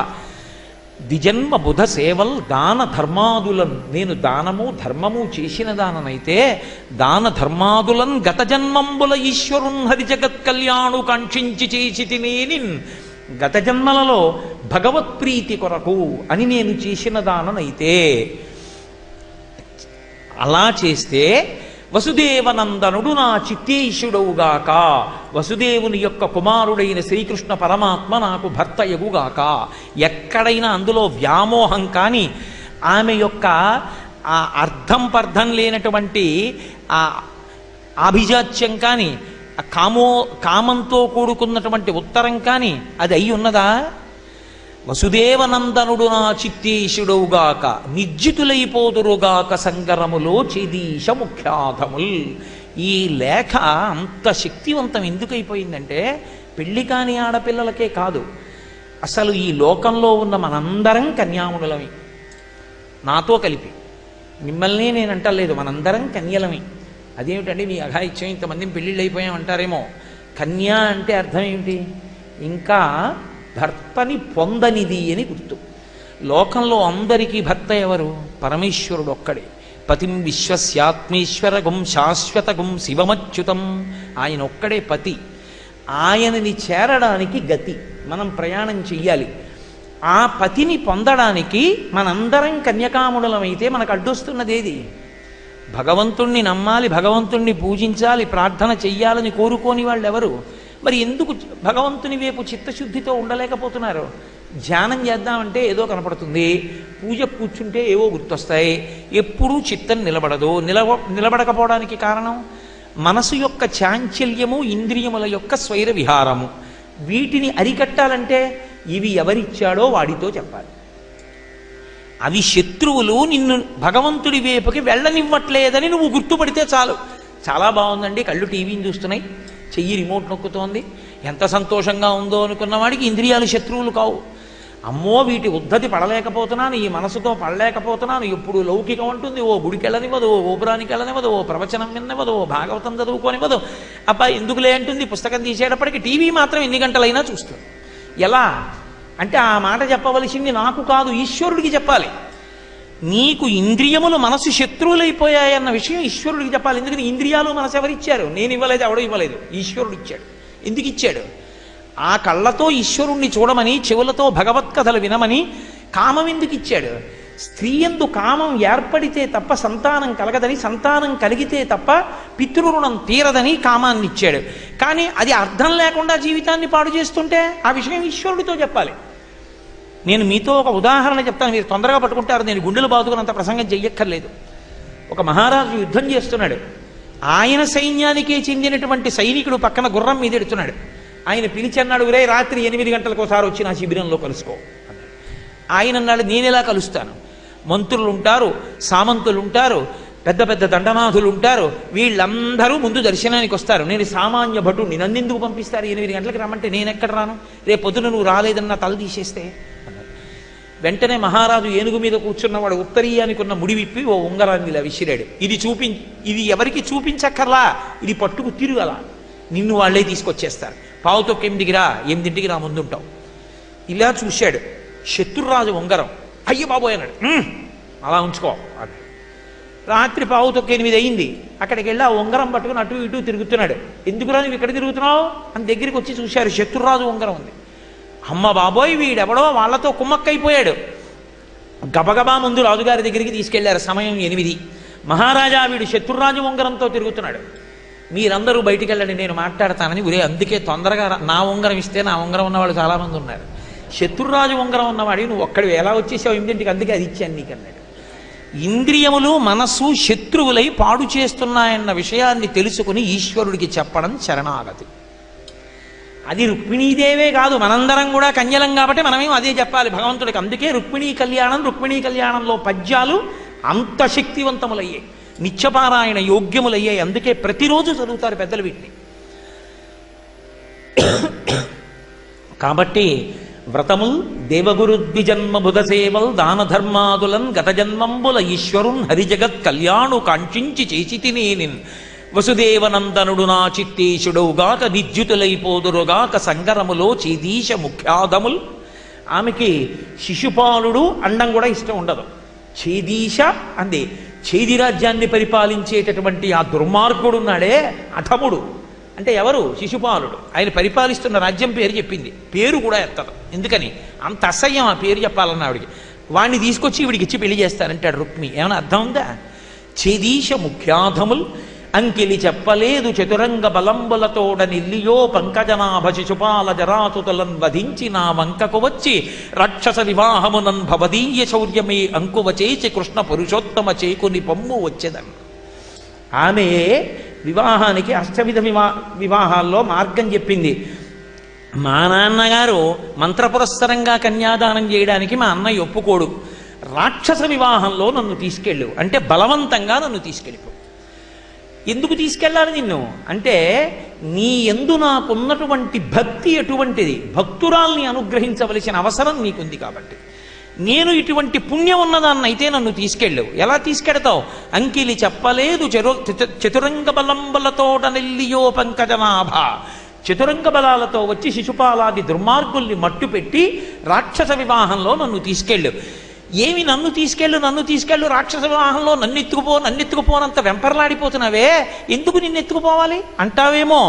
A: ద్విజన్మ బుధ సేవల్ దాన ధర్మాదులను, నేను దానము ధర్మము చేసిన దాననైతే దాన ధర్మాదులన్ గత జన్మంబుల ఈశ్వరున్ హరి జగత్ కళ్యాణు కాంక్షించి చేసి తినేని, గత జన్మలలో భగవత్ప్రీతి కొరకు అని నేను చేసిన దాననైతే, అలా చేస్తే వసుదేవనందనుడు నా చిత్తేశుడవుగాక, వసుదేవుని యొక్క కుమారుడైన శ్రీకృష్ణ పరమాత్మ నాకు భర్త ఎగుగాక. ఎక్కడైనా అందులో వ్యామోహం కానీ, ఆమె యొక్క ఆ అర్థం పర్థం లేనటువంటి ఆ ఆభిజాత్యం కానీ, ఆ కామంతో కూడుకున్నటువంటి ఉత్తరం కానీ అది అయి ఉన్నదా? వసుదేవనందనుడు నా చిత్తేశుడవుగాక, నిర్జితులైపోదురుగాక సంగరములో చేదీశ ముఖ్యాధముల్. ఈ లేఖ అంత శక్తివంతం ఎందుకైపోయిందంటే, పెళ్లి కాని ఆడపిల్లలకే కాదు, అసలు ఈ లోకంలో ఉన్న మనందరం కన్యామునులమే. నాతో కలిపి, మిమ్మల్ని నేను అంటలేదు, మనందరం కన్యలమే. అదేమిటండి మీ అఘాయిత్యం, ఇంతమంది పెళ్ళిళ్ళు అయిపోయామంటారేమో. కన్యా అంటే అర్థం ఏమిటి? ఇంకా భర్తని పొందనిది అని గుర్తు. లోకంలో అందరికీ భర్త ఎవరు? పరమేశ్వరుడు ఒక్కడే. పతిం విశ్వస్యాత్మేశ్వరగం శాశ్వతగం శివమచ్యుతం, ఆయన ఒక్కడే పతి. ఆయనని చేరడానికి గతి మనం ప్రయాణం చెయ్యాలి. ఆ పతిని పొందడానికి మనందరం కన్యకామునులమైతే మనకు అడ్డొస్తున్నది ఏది? భగవంతుణ్ణి నమ్మాలి, భగవంతుణ్ణి పూజించాలి, ప్రార్థన చెయ్యాలని కోరుకోని వాళ్ళు ఎవరు? మరి ఎందుకు భగవంతుని వైపు చిత్తశుద్ధితో ఉండలేకపోతున్నారు? ధ్యానం చేద్దామంటే ఏదో కనపడుతుంది, పూజ కూర్చుంటే ఏవో గుర్తొస్తాయి, ఎప్పుడూ చిత్తం నిలబడదు. నిలబడకపోవడానికి కారణం మనసు యొక్క చాంచల్యము, ఇంద్రియముల యొక్క స్వైర విహారము. వీటిని అరికట్టాలంటే ఇవి ఎవరిచ్చాడో వాడితో చెప్పాలి. అవి శత్రువులు నిన్ను భగవంతుడి వైపుకి వెళ్ళనివ్వట్లేదని నువ్వు గుర్తుపడితే చాలు. చాలా బాగుందండి, కళ్ళు టీవీని చూస్తున్నాయి, చెయ్యి రిమోట్ నొక్కుతోంది, ఎంత సంతోషంగా ఉందో అనుకున్న వాడికి ఇంద్రియాలు శత్రువులు కావు. అమ్మో వీటి ఉద్ధతి పడలేకపోతున్నాను, ఈ మనసుతో పడలేకపోతున్నాను, ఎప్పుడు లౌకికం ఉంటుంది, ఓ గుడికి వెళ్ళనివ్వదు, ఓ గోపురానికి వెళ్ళనివ్వదు, ఓ ప్రవచనం విన్నవదు, ఓ భాగవతం చదువుకోనివ్వదు. అబ్బా ఎందుకులే అంటుంది, పుస్తకం తీసేటప్పటికి టీవీ మాత్రం ఎన్ని గంటలైనా చూస్తుంది. ఎలా అంటే ఆ మాట చెప్పవలసింది నాకు కాదు, ఈశ్వరుడికి చెప్పాలి. నీకు ఇంద్రియములు మనసు శత్రువులైపోయాయన్న విషయం ఈశ్వరుడికి చెప్పాలి. ఎందుకని ఇంద్రియాలు మనసు ఎవరిచ్చారు? నేను ఇవ్వలేదు, ఎవడో ఇవ్వలేదు, ఈశ్వరుడు ఇచ్చాడు. ఎందుకు ఇచ్చాడు? ఆ కళ్ళతో ఈశ్వరుణ్ణి చూడమని, చెవులతో భగవత్ కథలు వినమని. కామం ఎందుకు ఇచ్చాడు? స్త్రీ యందు కామం ఏర్పడితే తప్ప సంతానం కలగదని, సంతానం కలిగితే తప్ప పితృరుణం తీరదని కామాన్ని ఇచ్చాడు. కానీ అది అర్థం లేకుండా జీవితాన్ని పాడు చేస్తుంటే ఆ విషయం ఈశ్వరుడితో చెప్పాలి. నేను మీతో ఒక ఉదాహరణ చెప్తాను, మీరు తొందరగా పట్టుకుంటారు. నేను గుండెలు బాదుకున్నంత ప్రసంగం చెయ్యక్కర్లేదు. ఒక మహారాజు యుద్ధం చేస్తున్నాడు, ఆయన సైన్యానికే చెందినటువంటి సైనికుడు పక్కన గుర్రం మీద ఎడుతున్నాడు. ఆయన పిలిచి అన్నాడు, రే రాత్రి 8 గంటలకు ఒకసారి వచ్చి నా శిబిరంలో కలుసుకో అన్నాడు. ఆయన అన్నాడు, నేనెలా కలుస్తాను? మంత్రులు ఉంటారు, సామంతులు ఉంటారు, పెద్ద పెద్ద దండనాథులు ఉంటారు, వీళ్ళందరూ ముందు దర్శనానికి వస్తారు. నేను సామాన్య భటుడిని, నన్నెందుకు పంపిస్తారు? 8 గంటలకు రమ్మంటే నేను ఎక్కడ రాను? రేపు పొద్దున నువ్వు రాలేదన్న తల తీసేస్తే అన్నాడు. వెంటనే మహారాజు ఏనుగు మీద కూర్చున్నవాడు ఉత్తరీయానికి ఉన్న ముడి విప్పి ఓ ఉంగరాన్ని ఇలా విసిరాడు. ఇది ఎవరికి చూపించక్కర్లా, ఇది పట్టుకు తిరుగలా, నిన్ను వాళ్ళే తీసుకొచ్చేస్తారు. పావుతో 8కి రా, 8ంటికి నా ముందుంటావు. ఇలా చూశాడు. శత్రురాజు ఉంగరం. అయ్య బాబోయ్ అన్నాడు. అలా ఉంచుకో అన్నాడు. రాత్రి 7:45 అయింది. అక్కడికి వెళ్ళి ఆ ఉంగరం పట్టుకుని అటు ఇటు తిరుగుతున్నాడు. ఎందుకురా నువ్వు ఇక్కడ తిరుగుతున్నావు అని దగ్గరికి వచ్చి చూశారు, శత్రురాజు ఉంగరం ఉంది. అమ్మ బాబోయ్ వీడెవడో వాళ్ళతో కుమ్మక్కైపోయాడు. గబగబా ముందు రాజుగారి దగ్గరికి తీసుకెళ్లారు. సమయం 8. మహారాజా వీడు శత్రురాజు ఉంగరంతో తిరుగుతున్నాడు, మీరందరూ బయటికి వెళ్ళండి, నేను మాట్లాడతానని. ఒరే అందుకే తొందరగా నా ఉంగరం ఇస్తే, నా ఉంగరం ఉన్నవాళ్ళు చాలామంది ఉన్నారు. శత్రురాజు ఉంగరం ఉన్నవాడి నువ్వు ఒక్కడివి ఎలా వచ్చేసావు 8ంటికి, అందుకే అది ఇచ్చాను నీకు అన్నాడు. ఇంద్రియములు మనసు శత్రువులై పాడు చేస్తున్నాయన్న విషయాన్ని తెలుసుకుని ఈశ్వరుడికి చెప్పడం శరణాగతి. అది రుక్మిణీదేవే కాదు, మనందరం కూడా కన్యలం కాబట్టి మనమేం అదే చెప్పాలి భగవంతుడికి. అందుకే రుక్మిణీ కళ్యాణంలో పద్యాలు అంత శక్తివంతములయ్యాయి, నిత్యపారాయణ యోగ్యములయ్యాయి. అందుకే ప్రతిరోజు చదువుతారు పెద్దలు వీటిని. కాబట్టి వ్రతముల్ దేవగురుద్విజన్మ బుధసేవల్ దానధర్మాదులన్ గత జన్మంబుల ఈశ్వరున్ హరిజగత్ కళ్యాణు కాంక్షించి చేసి తినేనిన్ వసుదేవనందనుడు నా చిత్తేశుడవుగాక నిద్యుతులైపోదురుగాక సంగరములో చేదీశ ముఖ్యాదముల్. ఆమెకి శిశుపాలుడు అండం కూడా ఇష్టం ఉండదు. చేదీశ అంది. చేది రాజ్యాన్ని పరిపాలించేటటువంటి ఆ దుర్మార్గుడు ఉన్నాడే, అధముడు అంటే ఎవరు? శిశుపాలుడు. ఆయన పరిపాలిస్తున్న రాజ్యం పేరు చెప్పింది, పేరు కూడా ఎత్తదు. ఎందుకని? అంత అసహ్యం ఆ పేరు చెప్పాలన్న ఆవిడికి. వాడిని తీసుకొచ్చి వీడికి ఇచ్చి పెళ్లి చేస్తారంటాడు రుక్మి. ఏమైనా అర్థం ఉందా? చేదీశ ముఖ్యాధముల్ అంకిలి చెప్పలేదు చతురంగ బలంబులతోడ నిల్లియో పంకజనాభ శిశుపాల జరాతుతలన్ వధించి నా వంకకు వచ్చి రాక్షస వివాహమునన్ భవదీయ శౌర్యమే అంకువచేచి కృష్ణ పురుషోత్తమ చేకుని పొమ్ము వచ్చేదన్. ఆమె వివాహానికి అష్టవిధ వివాహాల్లో మార్గం చెప్పింది. మా నాన్నగారు మంత్రపురస్సరంగా కన్యాదానం చేయడానికి మా అన్నయ్య ఒప్పుకోడు. రాక్షస వివాహంలో నన్ను తీసుకెళ్ళు అంటే బలవంతంగా నన్ను తీసుకెళ్ళిపో. ఎందుకు తీసుకెళ్ళాలి నిన్ను అంటే, నీ యందు నాకున్నటువంటి భక్తి ఎటువంటిది, భక్తురాల్ని అనుగ్రహించవలసిన అవసరం నీకుంది కాబట్టి. నేను ఇటువంటి పుణ్యం ఉన్నదాన్నైతే నన్ను తీసుకెళ్ళు. ఎలా తీసుకెడతావు? అంకిలి చెప్పలేదు చతురంగ బలంబలతోట నెల్లియో పంకజనాభ. చతురంగ బలాలతో వచ్చి శిశుపాలాది దుర్మార్గుల్ని మట్టుపెట్టి రాక్షస వివాహంలో నన్ను తీసుకెళ్ళు. ఏమి నన్ను తీసుకెళ్ళు రాక్షస వివాహంలో నన్నెత్తుకుపోనంత వెంపర్లాడిపోతున్నావే, ఎందుకు నిన్నెత్తుకుపోవాలి అంటావేమో.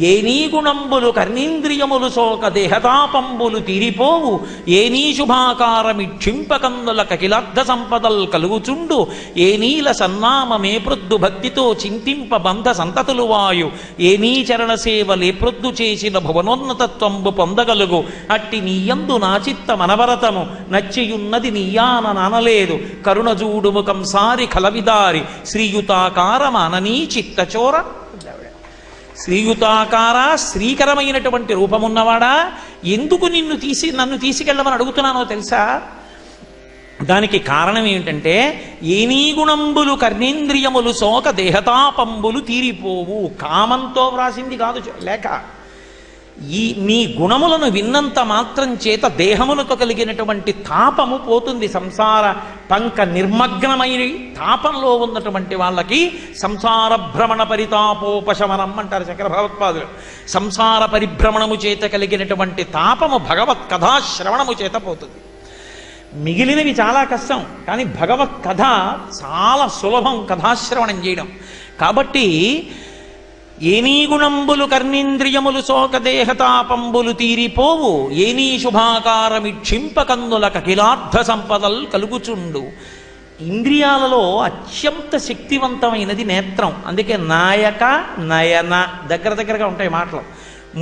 A: ఏ నీ గుణంబులు కర్ణేంద్రియములు సోక దేహతాపంబులు తీరిపోవు, ఏ నీ శుభాకారమిక్షింపకందుల కకిలార్థ సంపదల్ కలుగుచుండు, ఏ నీల సన్నామమే ప్రొద్దు భక్తితో చింతింప బంధ సంతతులు వాయు, ఏ నీ చరణ సేవలే ప్రొద్దు చేసిన భువనోన్నతత్వంబు పొందగలుగు, అట్టి నీయందు నా చిత్త మనవరతము నచ్చియున్నది నీయాన నానలేదు, కరుణజూడుము కంసారి కలవిదారి శ్రీయుతాకారమాననీ చిత్తచోర. శ్రీయుతాకార, శ్రీకరమైనటువంటి రూపమున్నవాడా, ఎందుకు నన్ను తీసుకెళ్ళమని అడుగుతున్నానో తెలుసా? దానికి కారణం ఏమిటంటే, ఏనీ గుణంబులు కర్ణేంద్రియములు సోక దేహతాపంబులు తీరిపోవు. కామంతో వ్రాసింది కాదు లేక, నీ గుణములను విన్నంత మాత్రం చేత దేహములకు కలిగినటువంటి తాపము పోతుంది. సంసార పంక నిర్మగ్నమై తాపంలో ఉన్నటువంటి వాళ్ళకి సంసార భ్రమణ పరితాపోపశమనం అంటారు శంకర భగవత్పాదులు. సంసార పరిభ్రమణము చేత కలిగినటువంటి తాపము భగవత్ కథాశ్రవణము చేత పోతుంది. మిగిలినవి చాలా కష్టం, కానీ భగవత్ కథ చాలా సులభం కథాశ్రవణం చేయడం. కాబట్టి ఏనీ గుణంబులు కర్ణేంద్రియములు సోక దేహతాపంబులు తీరిపోవు, ఏనీ శుభాకారమిక్షింపకందుల కకిలార్థ సంపదల్ కలుగుచుండు. ఇంద్రియాలలో అత్యంత శక్తివంతమైనది నేత్రం. అందుకే నాయక నయన దగ్గరగా ఉంటాయి మాటలు.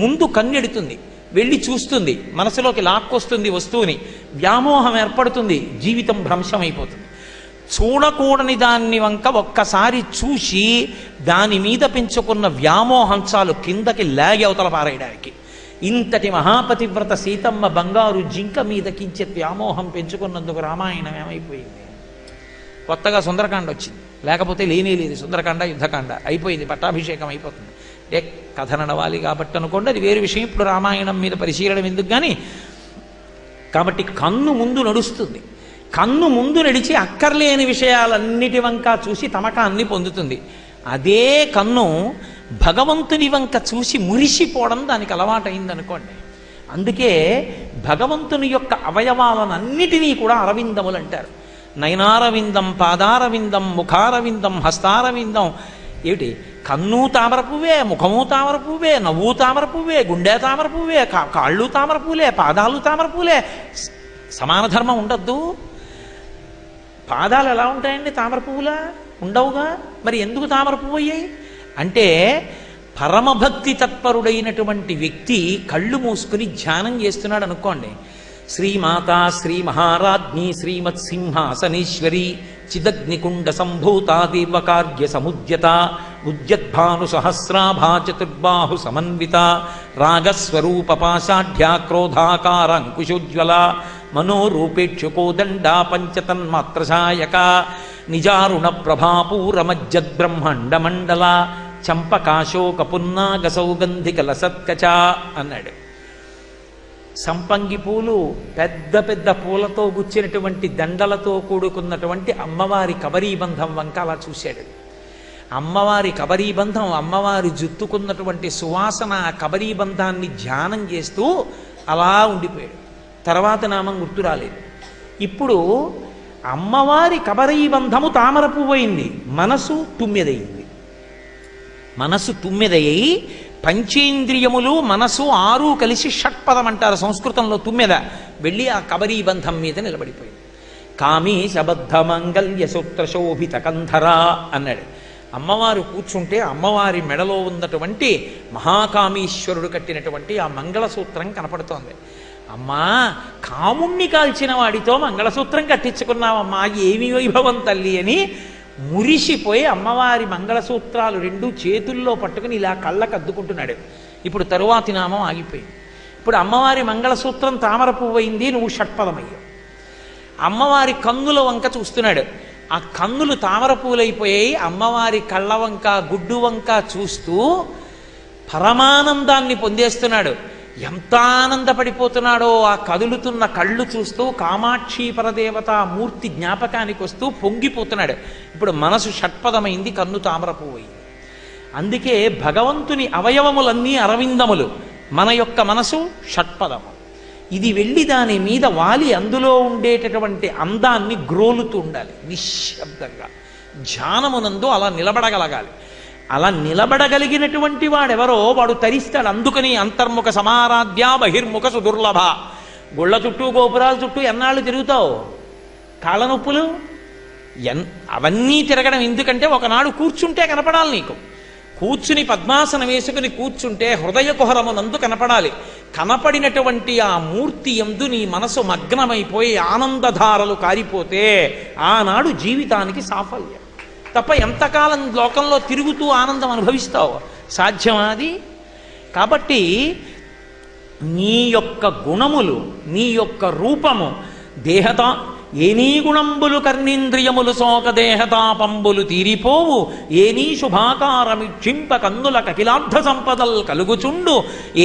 A: ముందు కన్నెడుతుంది, వెళ్ళి చూస్తుంది, మనసులోకి లాక్కొస్తుంది వస్తువుని, వ్యామోహం ఏర్పడుతుంది, జీవితం భ్రంశమైపోతుంది. చూడకూడని దాన్ని వంక ఒక్కసారి చూసి దాని మీద పెంచుకున్న వ్యామోహం చాలు కిందకి లాగి అవతల పారేయడానికి. ఇంతటి మహాపతివ్రత సీతమ్మ బంగారు జింక మీద కించెత్ వ్యామోహం పెంచుకున్నందుకు రామాయణం ఏమైపోయింది? కొత్తగా సుందరకాండ వచ్చింది, లేకపోతే లేనేలేదు సుందరకాండ యుద్ధకాండ అయిపోయింది, పట్టాభిషేకం అయిపోతుంది. కథ నడవాలి కాబట్టి అనుకోండి, అది వేరు విషయం. ఇప్పుడు రామాయణం మీద పరిశీలనం ఎందుకు కానీ. కాబట్టి కన్ను ముందు నడుస్తుంది, కన్ను ముందు నడిచి అక్కర్లేని విషయాలన్నిటి వంక చూసి తమకాన్ని పొందుతుంది. అదే కన్ను భగవంతుని వంక చూసి మురిసిపోవడం దానికి అలవాటైందనుకోండి. అందుకే భగవంతుని యొక్క అవయవాలనన్నిటినీ కూడా అరవిందములు అంటారు. నయనారవిందం, పాదారవిందం, ముఖారవిందం, హస్తారవిందం. ఏమిటి? కన్ను తామర పువ్వే, ముఖము తామర పువ్వే, నవ్వు తామర పువ్వే, గుండె తామర పువ్వే, కాళ్ళు తామర పువ్వులే, పాదాలు తామర పువ్వులే. సమాన ధర్మం ఉండద్దు. పాదాలు ఎలా ఉంటాయండి? తామర పువ్వులా ఉండవుగా. మరి ఎందుకు తామర పువ్వు అయ్యాయి అంటే, పరమభక్తి తత్పరుడైనటువంటి వ్యక్తి కళ్ళు మూసుకుని ధ్యానం చేస్తున్నాడు అనుకోండి. శ్రీమాత శ్రీ మహారాజ్ఞి శ్రీమత్సింహాసనేశ్వరి చిదగ్నికుండ సంభూత దేవకార్య సముద్యత ఉద్యద్భాను సహస్రాభా చతుర్బాహు సమన్విత రాగస్వరూప పాశాఢ్యా క్రోధాకారంకుశోజ్వల మనోరూపేక్షుకోదండా పంచతన్మాత్రసాయక నిజారుణ ప్రభాపూరమజ్జద్బ్రహ్మాండమండల చంపకాశోక పున్నాగ సౌగంధిక లసత్కచ అన్నాడు. సంపంగి పూలు, పెద్ద పెద్ద పూలతో గుచ్చినటువంటి దండలతో కూడుకున్నటువంటి అమ్మవారి కబరీబంధం వంక అలా చూశాడు. అమ్మవారి కబరీబంధం, అమ్మవారి జుత్తుకున్నటువంటి సువాసన, కబరీబంధాన్ని ధ్యానం చేస్తూ అలా ఉండిపోయాడు. తర్వాత నామం గుర్తు రాలేదు. ఇప్పుడు అమ్మవారి కబరీబంధము తామర పువ్వయింది, మనసు తుమ్మెదయింది. మనసు తుమ్మెదయ్యి పంచేంద్రియములు మనసు 6 కలిసి షట్పదం అంటారు సంస్కృతంలో. తుమ్మెద వెళ్ళి ఆ కబరీబంధం మీద నిలబడిపోయింది. కామీ శబద్ధ మంగళ్య సూత్ర శోభిత కంధరా అన్నాడు. అమ్మవారు కూర్చుంటే అమ్మవారి మెడలో ఉన్నటువంటి మహాకామీశ్వరుడు కట్టినటువంటి ఆ మంగళసూత్రం కనపడుతోంది. అమ్మా, కాముణ్ణి కాల్చిన వాడితో మంగళసూత్రం కట్టించుకున్నావమ్మా, ఏమి వైభవం తల్లి అని మురిసిపోయి అమ్మవారి మంగళసూత్రాలు 2 చేతుల్లో పట్టుకుని ఇలా కళ్ళకు అద్దుకుంటున్నాడు. ఇప్పుడు తరువాతి నామం ఆగిపోయింది. ఇప్పుడు అమ్మవారి మంగళసూత్రం తామర పువ్వయింది, నువ్వు షట్పదమయ్యావు. అమ్మవారి కన్నుల వంక చూస్తున్నాడు. ఆ కన్నులు తామర పువ్వులైపోయాయి. అమ్మవారి కళ్ళ వంక, గుడ్డు వంక చూస్తూ పరమానందాన్ని పొందేస్తున్నాడు. ఎంత ఆనందపడిపోతున్నాడో ఆ కదులుతున్న కళ్ళు చూస్తూ కామాక్షి పరదేవత మూర్తి జ్ఞాపకానికి వస్తూ పొంగిపోతున్నాడు. ఇప్పుడు మనసు షట్పదమైంది, కన్ను తామర పువ్వయింది. అందుకే భగవంతుని అవయవములన్నీ అరవిందములు, మన యొక్క మనసు షట్పదము. ఇది వెళ్ళి దాని మీద వాలి అందులో ఉండేటటువంటి అందాన్ని గ్రోలుతూ ఉండాలి నిశ్శబ్దంగా. ధ్యానమునందు అలా నిలబడగలగాలి. అలా నిలబడగలిగినటువంటి వాడెవరో వాడు తరిస్తాడు. అందుకని అంతర్ముఖ సమారాధ్య బహిర్ముఖ సుదుర్లభ. గుళ్ళ చుట్టూ గోపురాల చుట్టూ ఎన్నాళ్ళు తిరుగుతావు? కాళ్ళ నొప్పులు అవన్నీ తిరగడం ఎందుకంటే ఒకనాడు కూర్చుంటే కనపడాలి నీకు. కూర్చుని పద్మాసనం వేసుకుని కూర్చుంటే హృదయ కుహరమునందు కనపడాలి. కనపడినటువంటి ఆ మూర్తి యందు నీ మనసు మగ్నమైపోయి ఆనందధారలు కారిపోతే ఆనాడు జీవితానికి సాఫల్యం. తప్ప ఎంతకాలం లోకంలో తిరుగుతూ ఆనందం అనుభవిస్తావు? సాధ్యమా అది? కాబట్టి నీ యొక్క గుణములు, నీ యొక్క రూపము దేహతా ఏనీ గుణంబులు కర్ణేంద్రియములు సోక దేహతాపంబులు తీరిపోవు, ఏనీ శుభాకారమిక్షింప కన్నుల కకిలార్థ సంపదల్ కలుగుచుండు,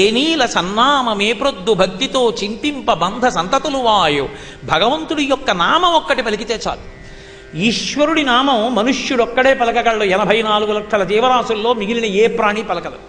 A: ఏనీల సన్నామమే ప్రొద్దు భక్తితో చింతింప బంధ సంతతులు వాయు. భగవంతుడి యొక్క నామం ఒక్కటి పలికితే చాలు. ఈశ్వరుడి నామం మనుష్యుడొక్కడే పలకగలడు. 84 లక్షల జీవరాశుల్లో మిగిలిన ఏ ప్రాణి పలకదు.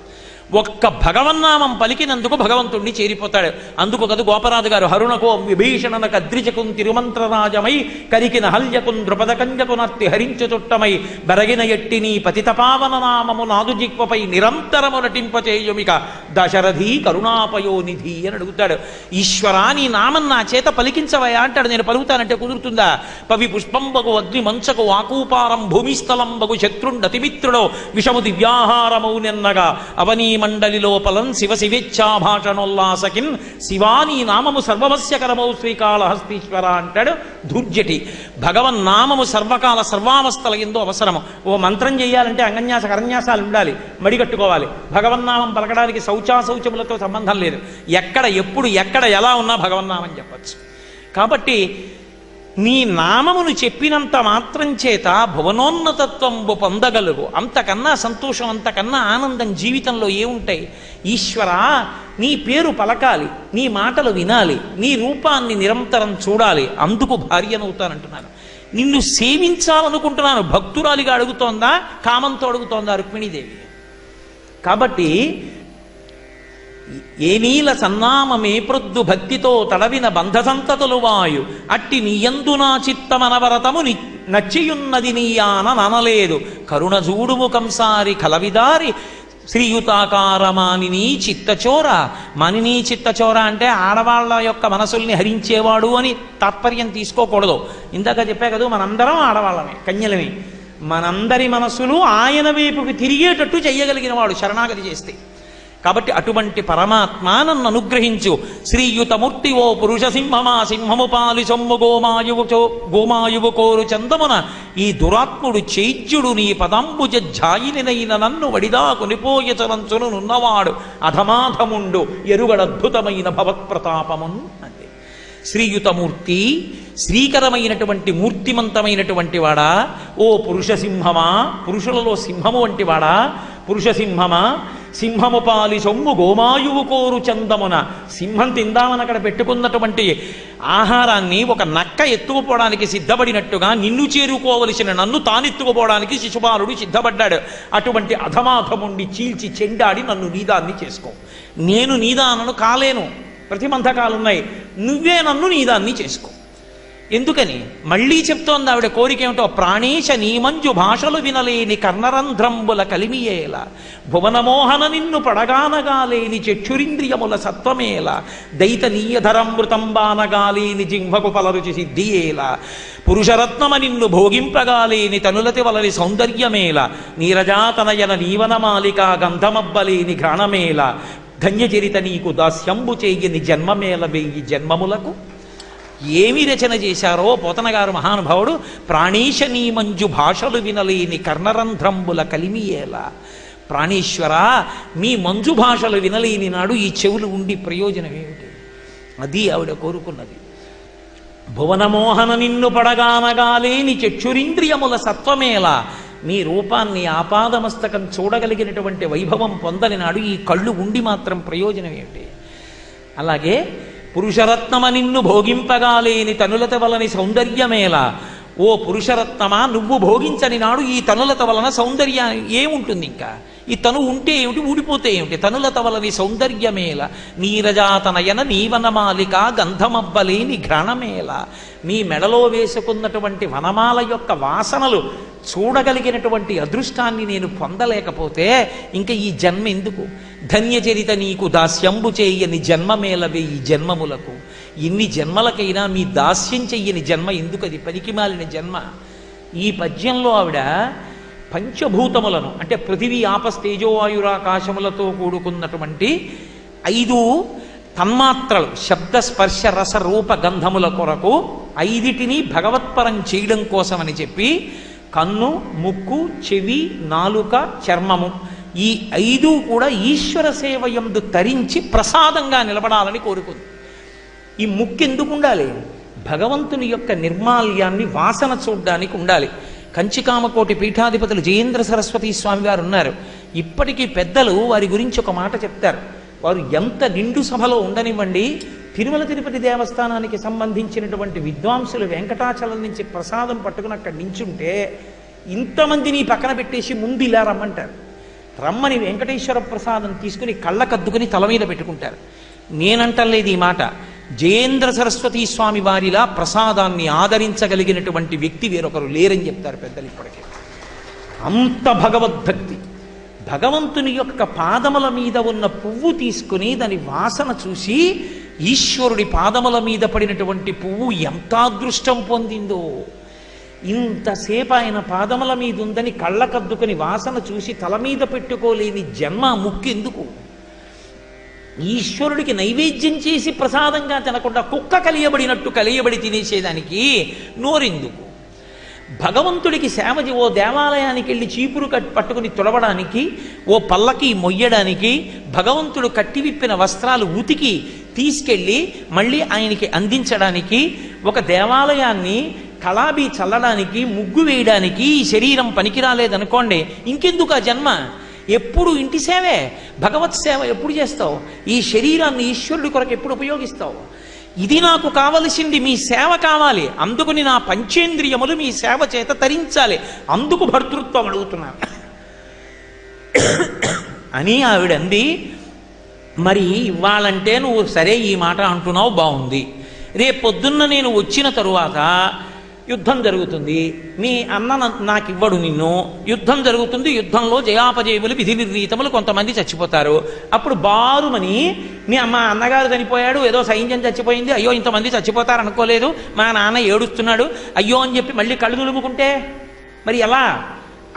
A: ఒక్క భగవన్నామం పలికినందుకు భగవంతుణ్ణి చేరిపోతాడు. అందుకు కదు గోపరాజు గారు హరుణకో విభీషణన కద్రిజకున్ తిరుమంత్రరాజమై కరికిన హల్యకున్ ద్రుపదకంజకునర్తి హరించు చుట్టమై బరగిన ఎట్టిని పతితపావన నామము నాదు జిక్వపై నిరంతరము నటింపచేయుమిక దశరథి కరుణాపయోనిధి అని అడుగుతాడు. ఈశ్వరా, నీ నామం నా చేత పలికించవయా అంటాడు. నేను పలుకుతానంటే కుదురుతుందా? పవి పుష్పంబగు అగ్ని మంచకు వాకూపారం భూమిస్థలంబగు శత్రుండతిమిత్రుడో విషము దివ్యాహారమౌ నిన్నగా అవనీ మండలిలో పలం శివ శివేచ్ఛాభాషణోల్లాసకిన్ శివానీ నామము సర్వవస్యకరమౌ శ్రీకాళహస్తీశ్వర అంటాడు ధూర్జటి. భగవన్నామము సర్వకాల సర్వావస్థల ఎందు అవసరము. ఓ మంత్రం చేయాలంటే అంగన్యాస కరన్యాసాలు ఉండాలి, మడిగట్టుకోవాలి. భగవన్నామం పలకడానికి శౌచాశౌచములతో సంబంధం లేదు. ఎక్కడ ఎప్పుడు ఎక్కడ ఎలా ఉన్నా భగవన్నామం చెప్పచ్చు. కాబట్టి నీ నామమును చెప్పినంత మాత్రం చేత భువనోన్నతత్వంబు పొందగలుగు. అంతకన్నా సంతోషం, అంతకన్నా ఆనందం జీవితంలో ఏముంటాయి? ఈశ్వరా, నీ పేరు పలకాలి, నీ మాటలు వినాలి, నీ రూపాన్ని నిరంతరం చూడాలి. అందుకు భార్యనవుతానంటున్నాను. నిన్ను సేవించాలనుకుంటున్నాను. భక్తురాలిగా అడుగుతోందా, కామంతో అడుగుతోందా రుక్మిణీదేవి? కాబట్టి ఏనీల సన్నామమే ప్రొద్దు భక్తితో తడవిన బంధసంతతులు వాయు అట్టి నీయందు నా చిత్తమనవరతము నచ్చియున్నది నీయాన ననలేదు కరుణ జూడుము కంసారి కలవిదారి శ్రీయుతాకార మానిని చిత్తచోర. మానిని చిత్తచోర అంటే ఆడవాళ్ళ యొక్క మనసుల్ని హరించేవాడు అని తాత్పర్యం తీసుకోకూడదు. ఇందాక చెప్పా కదా, మనందరం ఆడవాళ్ళమే, కన్యలమే. మనందరి మనసులు ఆయన వైపుకి తిరిగేటట్టు చెయ్యగలిగిన వాడు శరణాగతి చేస్తే. కాబట్టి అటువంటి పరమాత్మ నన్ను అనుగ్రహించు. శ్రీయుతమూర్తి ఓ పురుష సింహమా సింహము పాలి సొమ్ము గోమాయువు కోరు చందమున ఈ దురాత్ముడు చైత్యుడు నీ పదంబుజాయినైన నన్ను వడిదా కొనిపోయచరంచును నున్నవాడు అధమాధముండు ఎరుగడద్భుతమైన భవత్ప్రతాపమున్ అంతే. శ్రీయుతమూర్తి, శ్రీకరమైనటువంటి మూర్తిమంతమైనటువంటి వాడా, ఓ పురుష సింహమా, పురుషులలో సింహము వంటి వాడా, పురుషసింహమా సింహము పాలి సొమ్ము గోమాయువు కోరు చందమున. సింహం తిందామని అక్కడ పెట్టుకున్నటువంటి ఆహారాన్ని ఒక నక్క ఎత్తుకుపోవడానికి సిద్ధపడినట్టుగా నిన్ను చేరుకోవలసిన నన్ను తానెత్తుకుపోవడానికి శిశుపాలుడు సిద్ధపడ్డాడు. అటువంటి అధమాధముండి చీల్చి చెండాడి నన్ను నీదాన్ని చేసుకో. నేను నీదానను కాలేను, ప్రతిబంధకాలున్నాయి, నువ్వే నన్ను నీదాన్ని చేసుకో. ఎందుకని మళ్ళీ చెప్తోంది ఆవిడ కోరిక ఏమిటో. ప్రాణేశ నీమంజు భాషలు వినలేని కర్ణరంధ్రంబుల కలిమియేల, భువనమోహన నిన్ను పడగానగాలేని చక్షురింద్రియముల సత్వమేల, దైతనీయధరమృతంబానగాలేని జింహకు పలరుచి సిద్ధియేల, పురుషరత్నమ నిన్ను భోగింపగాలేని తనులతి వలని సౌందర్యమేల, నీరజాతనయన నీవనమాలిక గంధమబ్బలేని ఘ్రాణమేల, ధన్యచరిత నీకు దాస్యంబు చేయని జన్మమేల వెయ్యి జన్మములకు. ఏమి రచన చేశారో పోతనగారు మహానుభావుడు. ప్రాణేశ నీ మంజు భాషలు వినలేని కర్ణరంధ్రంబుల కలిమియేల. ప్రాణేశ్వర, మీ మంజు భాషలు వినలేని నాడు ఈ చెవులు ఉండి ప్రయోజనం ఏమిటి? అది ఆవిడ కోరుకున్నది. భువనమోహన నిన్ను పడగానగాలేని చక్షురింద్రియముల సత్వమేల. మీ రూపాన్ని ఆపాదమస్తకం చూడగలిగినటువంటి వైభవం పొందని నాడు ఈ కళ్ళు ఉండి మాత్రం ప్రయోజనం ఏమిటి? అలాగే పురుషరత్నమ నిన్ను భోగింపగాలేని తనులత వలని సౌందర్యమేల. ఓ పురుషరత్నమా, నువ్వు భోగించని నాడు ఈ తనులత వలన సౌందర్యం ఏముంటుంది? ఇంకా ఈ తను ఉంటే ఏమిటి, ఊడిపోతే ఏమిటి? తనులత వలని సౌందర్యమేల, నీరజాతనయన నీవనమాలిక గంధమబ్బలేని ఘ్రాణమేల. మీ మెడలో వేసుకున్నటువంటి వనమాల యొక్క వాసనలు చూడగలిగినటువంటి అదృష్టాన్ని నేను పొందలేకపోతే ఇంకా ఈ జన్మ ఎందుకు? ధన్యచరిత నీకు దాస్యంబు చేయని జన్మమేల వెయ్యి జన్మములకు. ఇన్ని జన్మలకైనా మీ దాస్యం చెయ్యని జన్మ ఎందుకు? అది పనికిమాలిన జన్మ. ఈ పద్యంలో ఆవిడ పంచభూతములను అంటే పృథివీ ఆపస్తేజోవాయురాకాశములతో కూడుకున్నటువంటి 5 తన్మాత్రలు శబ్ద స్పర్శ రస రూప గంధముల కొరకు 5టిని భగవత్పరం చేయడం కోసమని చెప్పి కన్ను, ముక్కు, చెవి, నాలుక, చర్మము ఈ 5 కూడా ఈశ్వర సేవయందు తరించి ప్రసాదంగా నిలబడాలని కోరుకుంది. ఈ ముక్కు ఎందుకు ఉండాలి? భగవంతుని యొక్క నిర్మాల్యాన్ని వాసన చూడ్డానికి ఉండాలి. కంచికామకోటి పీఠాధిపతులు జయేంద్ర సరస్వతి స్వామి వారు ఉన్నారు. ఇప్పటికీ పెద్దలు వారి గురించి ఒక మాట చెప్తారు. వారు ఎంత నిండు సభలో ఉండనివ్వండి, తిరుమల తిరుపతి దేవస్థానానికి సంబంధించినటువంటి విద్వాంసులు వెంకటాచలం నుంచి ప్రసాదం పట్టుకుని అక్కడ నించుంటే ఇంతమందిని పక్కన పెట్టేసి ముందు ఇలా రమ్మంటారు. రమ్మని వెంకటేశ్వర ప్రసాదం తీసుకుని కళ్ళకద్దుకుని తల మీద పెట్టుకుంటారు. నేనంటలేదు ఈ మాట. జయేంద్ర సరస్వతి స్వామి వారిలా ప్రసాదాన్ని ఆదరించగలిగినటువంటి వ్యక్తి వేరొకరు లేరని చెప్తారు పెద్దలు. ఇప్పటికే అంత భగవద్భక్తి. భగవంతుని యొక్క పాదముల మీద ఉన్న పువ్వు తీసుకుని దాని వాసన చూసి ఈశ్వరుడి పాదముల మీద పడినటువంటి పువ్వు ఎంత అదృష్టం పొందిందో. ఇంతసేపు ఆయన పాదముల మీద ఉందని కళ్ళకద్దుకుని వాసన చూసి తల మీద పెట్టుకోలేని జన్మ ముక్కెందుకు? ఈశ్వరుడికి నైవేద్యం చేసి ప్రసాదంగా తినకుండా కుక్క కలియబడినట్టు కలియబడి తినేసేదానికి నోరెందుకు? భగవంతుడికి సేవ ఓ దేవాలయానికి వెళ్ళి చీపురు పట్టుకుని తుడవడానికి, ఓ పల్లకి మొయ్యడానికి, భగవంతుడు కట్టివిప్పిన వస్త్రాలు ఉతికి తీసుకెళ్ళి మళ్ళీ ఆయనకి అందించడానికి, ఒక దేవాలయాన్ని కళాబీ చల్లడానికి, ముగ్గు వేయడానికి ఈ శరీరం పనికిరాలేదనుకోండి, ఇంకెందుకు ఆ జన్మ? ఎప్పుడు ఇంటి సేవే, భగవత్ సేవ ఎప్పుడు చేస్తావు? ఈ శరీరాన్ని ఈశ్వరుడి కొరకు ఎప్పుడు ఉపయోగిస్తావు? ఇది నాకు కావలసింది, మీ సేవ కావాలి, అందుకుని నా పంచేంద్రియములు మీ సేవ చేత తరించాలి, అందుకు భర్తృత్వం అడుగుతున్నాను అని ఆవిడంది. మరి ఇవ్వాలంటే నువ్వు సరే ఈ మాట అంటున్నావు, బాగుంది. రేపొద్దున్న నేను వచ్చిన తరువాత యుద్ధం జరుగుతుంది, మీ అన్న నాకు ఇవ్వడు, నిన్ను యుద్ధం జరుగుతుంది, యుద్ధంలో జయాపజయములు విధి నిర్ణీతములు కొంతమంది చచ్చిపోతారు. అప్పుడు బారుమని మా అన్నగారు చనిపోయాడు, ఏదో సైన్యం చచ్చిపోయింది, అయ్యో ఇంతమంది చచ్చిపోతారు అనుకోలేదు, మా నాన్న ఏడుస్తున్నాడు అయ్యో అని చెప్పి మళ్ళీ కళ్ళు దులుముకుంటే మరి ఎలా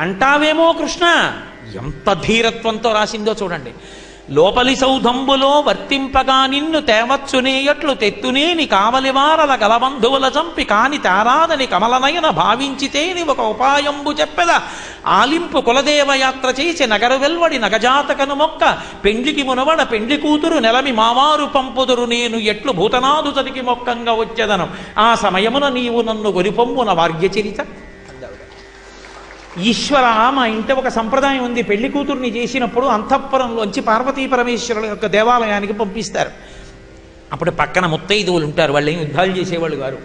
A: అంటావేమో కృష్ణ. ఎంత ధీరత్వంతో రాసిందో చూడండి. లోపలి సౌధంబులో వర్తింపగా నిన్ను తేవచ్చునేయట్లు తెత్తునేని కావలివారల గలబంధువుల చంపి కాని తారాదని కమలనయన భావించితేని ఒక ఉపాయంబు చెప్పెద. ఆలింపు కులదేవయాత్ర చేసి నగరు వెల్వడి నగజాతకను మొక్క పెండ్లికి మునవడ పెండ్లి కూతురు నెలమి మావారు పంపుదురు నేను ఎట్లు భూతనాదు చదికి మొక్కంగా వచ్చేదను ఆ సమయమున నీవు నన్ను గొరిపొమ్మున వార్యచరిత. ఈశ్వర, మా ఇంట ఒక సంప్రదాయం ఉంది, పెళ్లి కూతుర్ని చేసినప్పుడు అంతఃపురంలోంచి పార్వతీ పరమేశ్వరుల యొక్క దేవాలయానికి పంపిస్తారు. అప్పుడు పక్కన ముత్తైదువులు ఉంటారు, వాళ్ళు ఏం యుద్ధాలు చేసేవాళ్ళు గారు,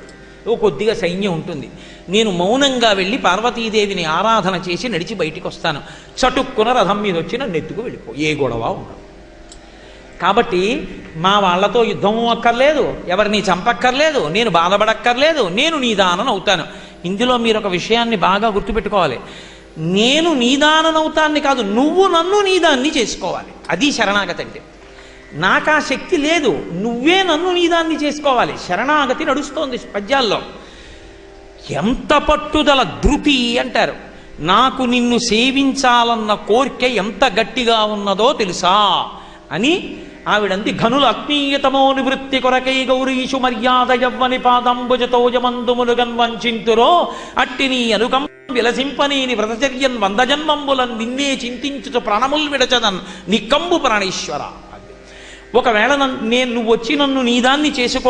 A: ఓ కొద్దిగా సైన్యం ఉంటుంది. నేను మౌనంగా వెళ్ళి పార్వతీదేవిని ఆరాధన చేసి నడిచి బయటికి వస్తాను. చటుక్కున రథం మీద వచ్చి నన్ను ఎత్తుకు వెళ్ళిపో, ఏ గొడవ ఉండదు. కాబట్టి మా వాళ్లతో యుద్ధము అక్కర్లేదు, ఎవరిని చంపక్కర్లేదు, నేను బాధపడక్కర్లేదు, నేను నీదాననవుతాను. ఇందులో మీరు ఒక విషయాన్ని బాగా గుర్తుపెట్టుకోవాలి. నేను నీదాననవుతాన్ని కాదు, నువ్వు నన్ను నీదాన్ని చేసుకోవాలి. అది శరణాగతి అంటే. నాకు ఆ శక్తి లేదు, నువ్వే నన్ను నీదాన్ని చేసుకోవాలి. శరణాగతి నడుస్తోంది పద్యాల్లో. ఎంత పట్టుదల, ధృతి అంటారు. నాకు నిన్ను సేవించాలన్న కోరిక ఎంత గట్టిగా ఉన్నదో తెలుసా అని ఆవిడంది. ఘనుల అగ్నీయతమో నివృత్తి కొరకై గౌరీషు మర్యాద యవ్వని పాదంబుజతోజమందుములు గన్వంచింతురో అట్టి నీ అనుకం విలసింపనేని వ్రతచర్యన్ వందజన్మంబులన్ నిన్నే చింతించుట ప్రాణముల్ విడచదన్ నికంబు ప్రాణేశ్వర. ఒకవేళ నువ్వు వచ్చి నన్ను నీదాన్ని చేసుకో